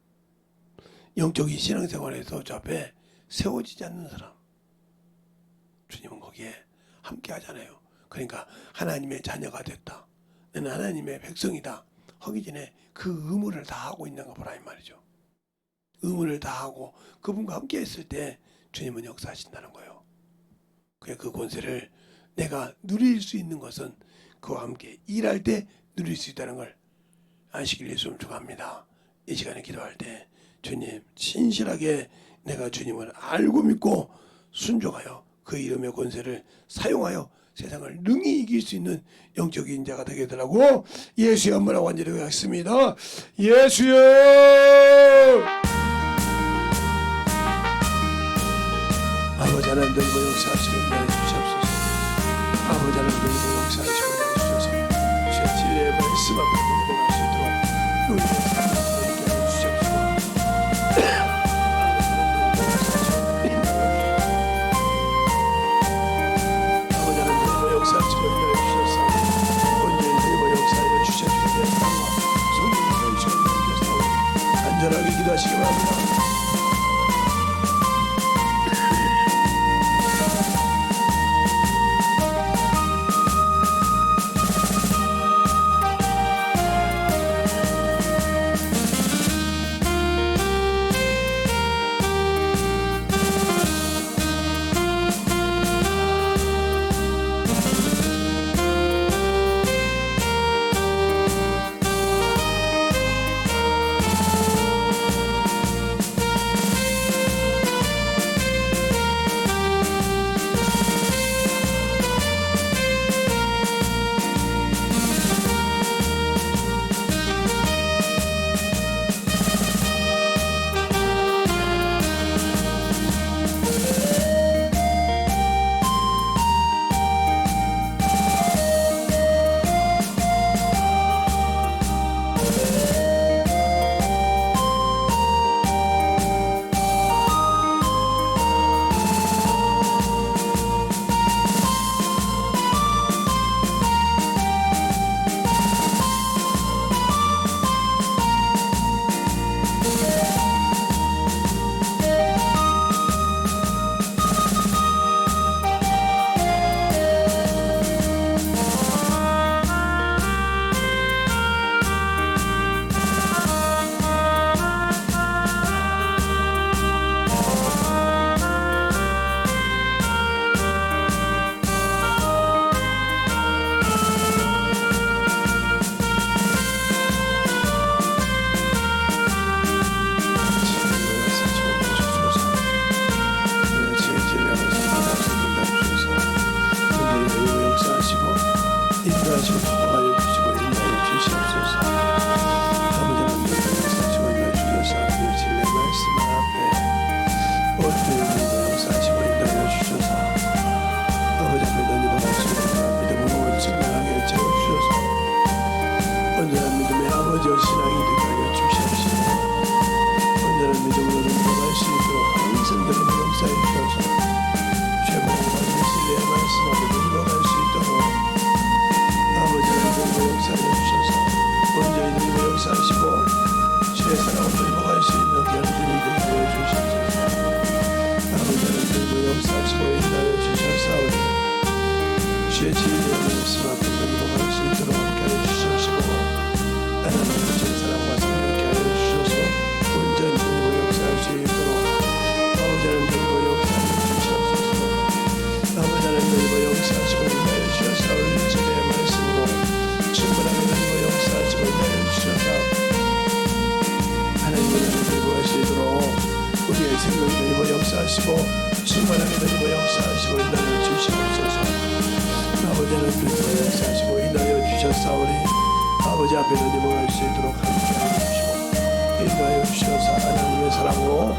영적인 신앙생활에서 저 앞에 세워지지 않는 사람, 주님은 거기에 함께 하잖아요. 그러니까 하나님의 자녀가 됐다, 나는 하나님의 백성이다 하기 전에 그 의무를 다 하고 있는가 보라 이 말이죠. 의무를 다 하고 그분과 함께 했을 때 주님은 역사하신다는 거예요. 그 권세를 내가 누릴 수 있는 것은 그와 함께 일할 때 누릴 수 있다는 걸 아시길 예수님 축원합니다. 이 시간에 기도할 때 주님 진실하게 내가 주님을 알고 믿고 순종하여 그 이름의 권세를 사용하여 세상을 능히 이길 수 있는 영적인 자가 되게 되라고 예수의 한번하고 완전히 하겠습니다. 예수여! 아버지 하나님 너희가 역사하시고 인도해 주시옵소서. 아버지 하나님 너희가 역사하시고 인도해 주셔서 주의 진리의 말씀 앞에 공동할 수 있도록 너희가 함께 하여 주시옵소서. 아버지 하나님 너희가 역사하시고 인도해 주셔서 온전히 너희가 역사하여 주셔서 성령을 주시고 안전하게 기도하시기 바랍니다. 주의 진리의 말씀 앞에 넘어갈 수 있도록 함께하여 주시옵시고 하나님의 주의 사랑과 성령께 하여 주셔서 온전히 들고 역사할 수 있도록 아버지 하나님 들고 역사하여 주시옵소서. 아버지 하나님 들고 역사하시고 인하여 주셔서 우리 주의 말씀으로 충분하게 들고 역사하시고 인하여 주셔서 하나님의 나라를 들고 갈 수 있도록 우리의 생명을 들고 역사하시고 충만하게 들고 역사하시고 인하여 주시옵소서. 아버지 하나님 들고 역사하시고 인하여 주셨사오니 아버지 앞에 넘어갈 수 있도록 함께하여 주시고 인하여 주셔서 하나님의 사랑으로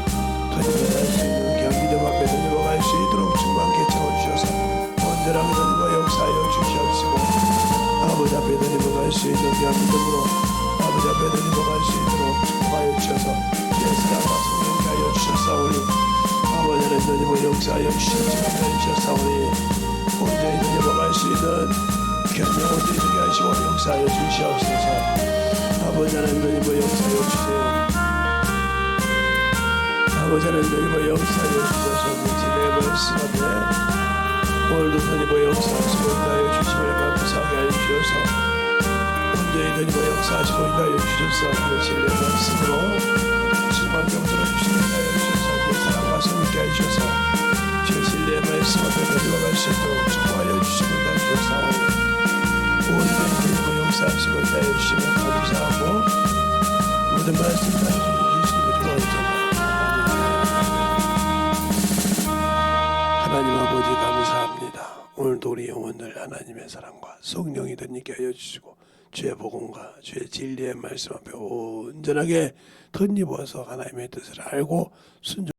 더님어갈 수 있는 믿음 앞에 넘어갈 수 있도록 충만케 채워주셔서 온전하게 넘어 역사하여 주시옵시고 아버지 앞에 넘어갈 수 있는 믿음으로 아버지 앞에 넘어갈 수 있도록 축복하여 주셔서 주의 사랑과 성령케 하여 주셨사오니 아버지 하나님 넘어 역사하여 주셨사오니 온전히 넘어갈 수 있는 견명 온전히 되게 하시고 역사하여 주시옵소서. 아버지 하나님 넘어 역사하여 주세요. 아버지 하나님 넘어 역사하여 주셔서 내 말씀 앞에 오늘도 넘어 역사하시고 인하여 주심을 감사하게 하여 주셔서 온전히 넘어 역사하시고 인하여 주셔서 그 진리의 말씀으로 충만 경도로 주시고 인하여 주셔서 그 사랑과 성령께 하여 주셔서 주 진리의 말씀 앞에 넘어갈 수 있도록 축복하여 주시고 인하여 주셔서 온전히 넘어 역사하시고 인하여 주시면 감사하고 모든 말씀 다 주시는 것 좋아합니다. 하나님 아버지 감사합니다. 오늘도 우리 영혼을 하나님의 사랑과 성령이 덧입게 하여 주시고 주의 복음과 주의 진리의 말씀 앞에 온전하게 덧입어서 하나님의 뜻을 알고 순종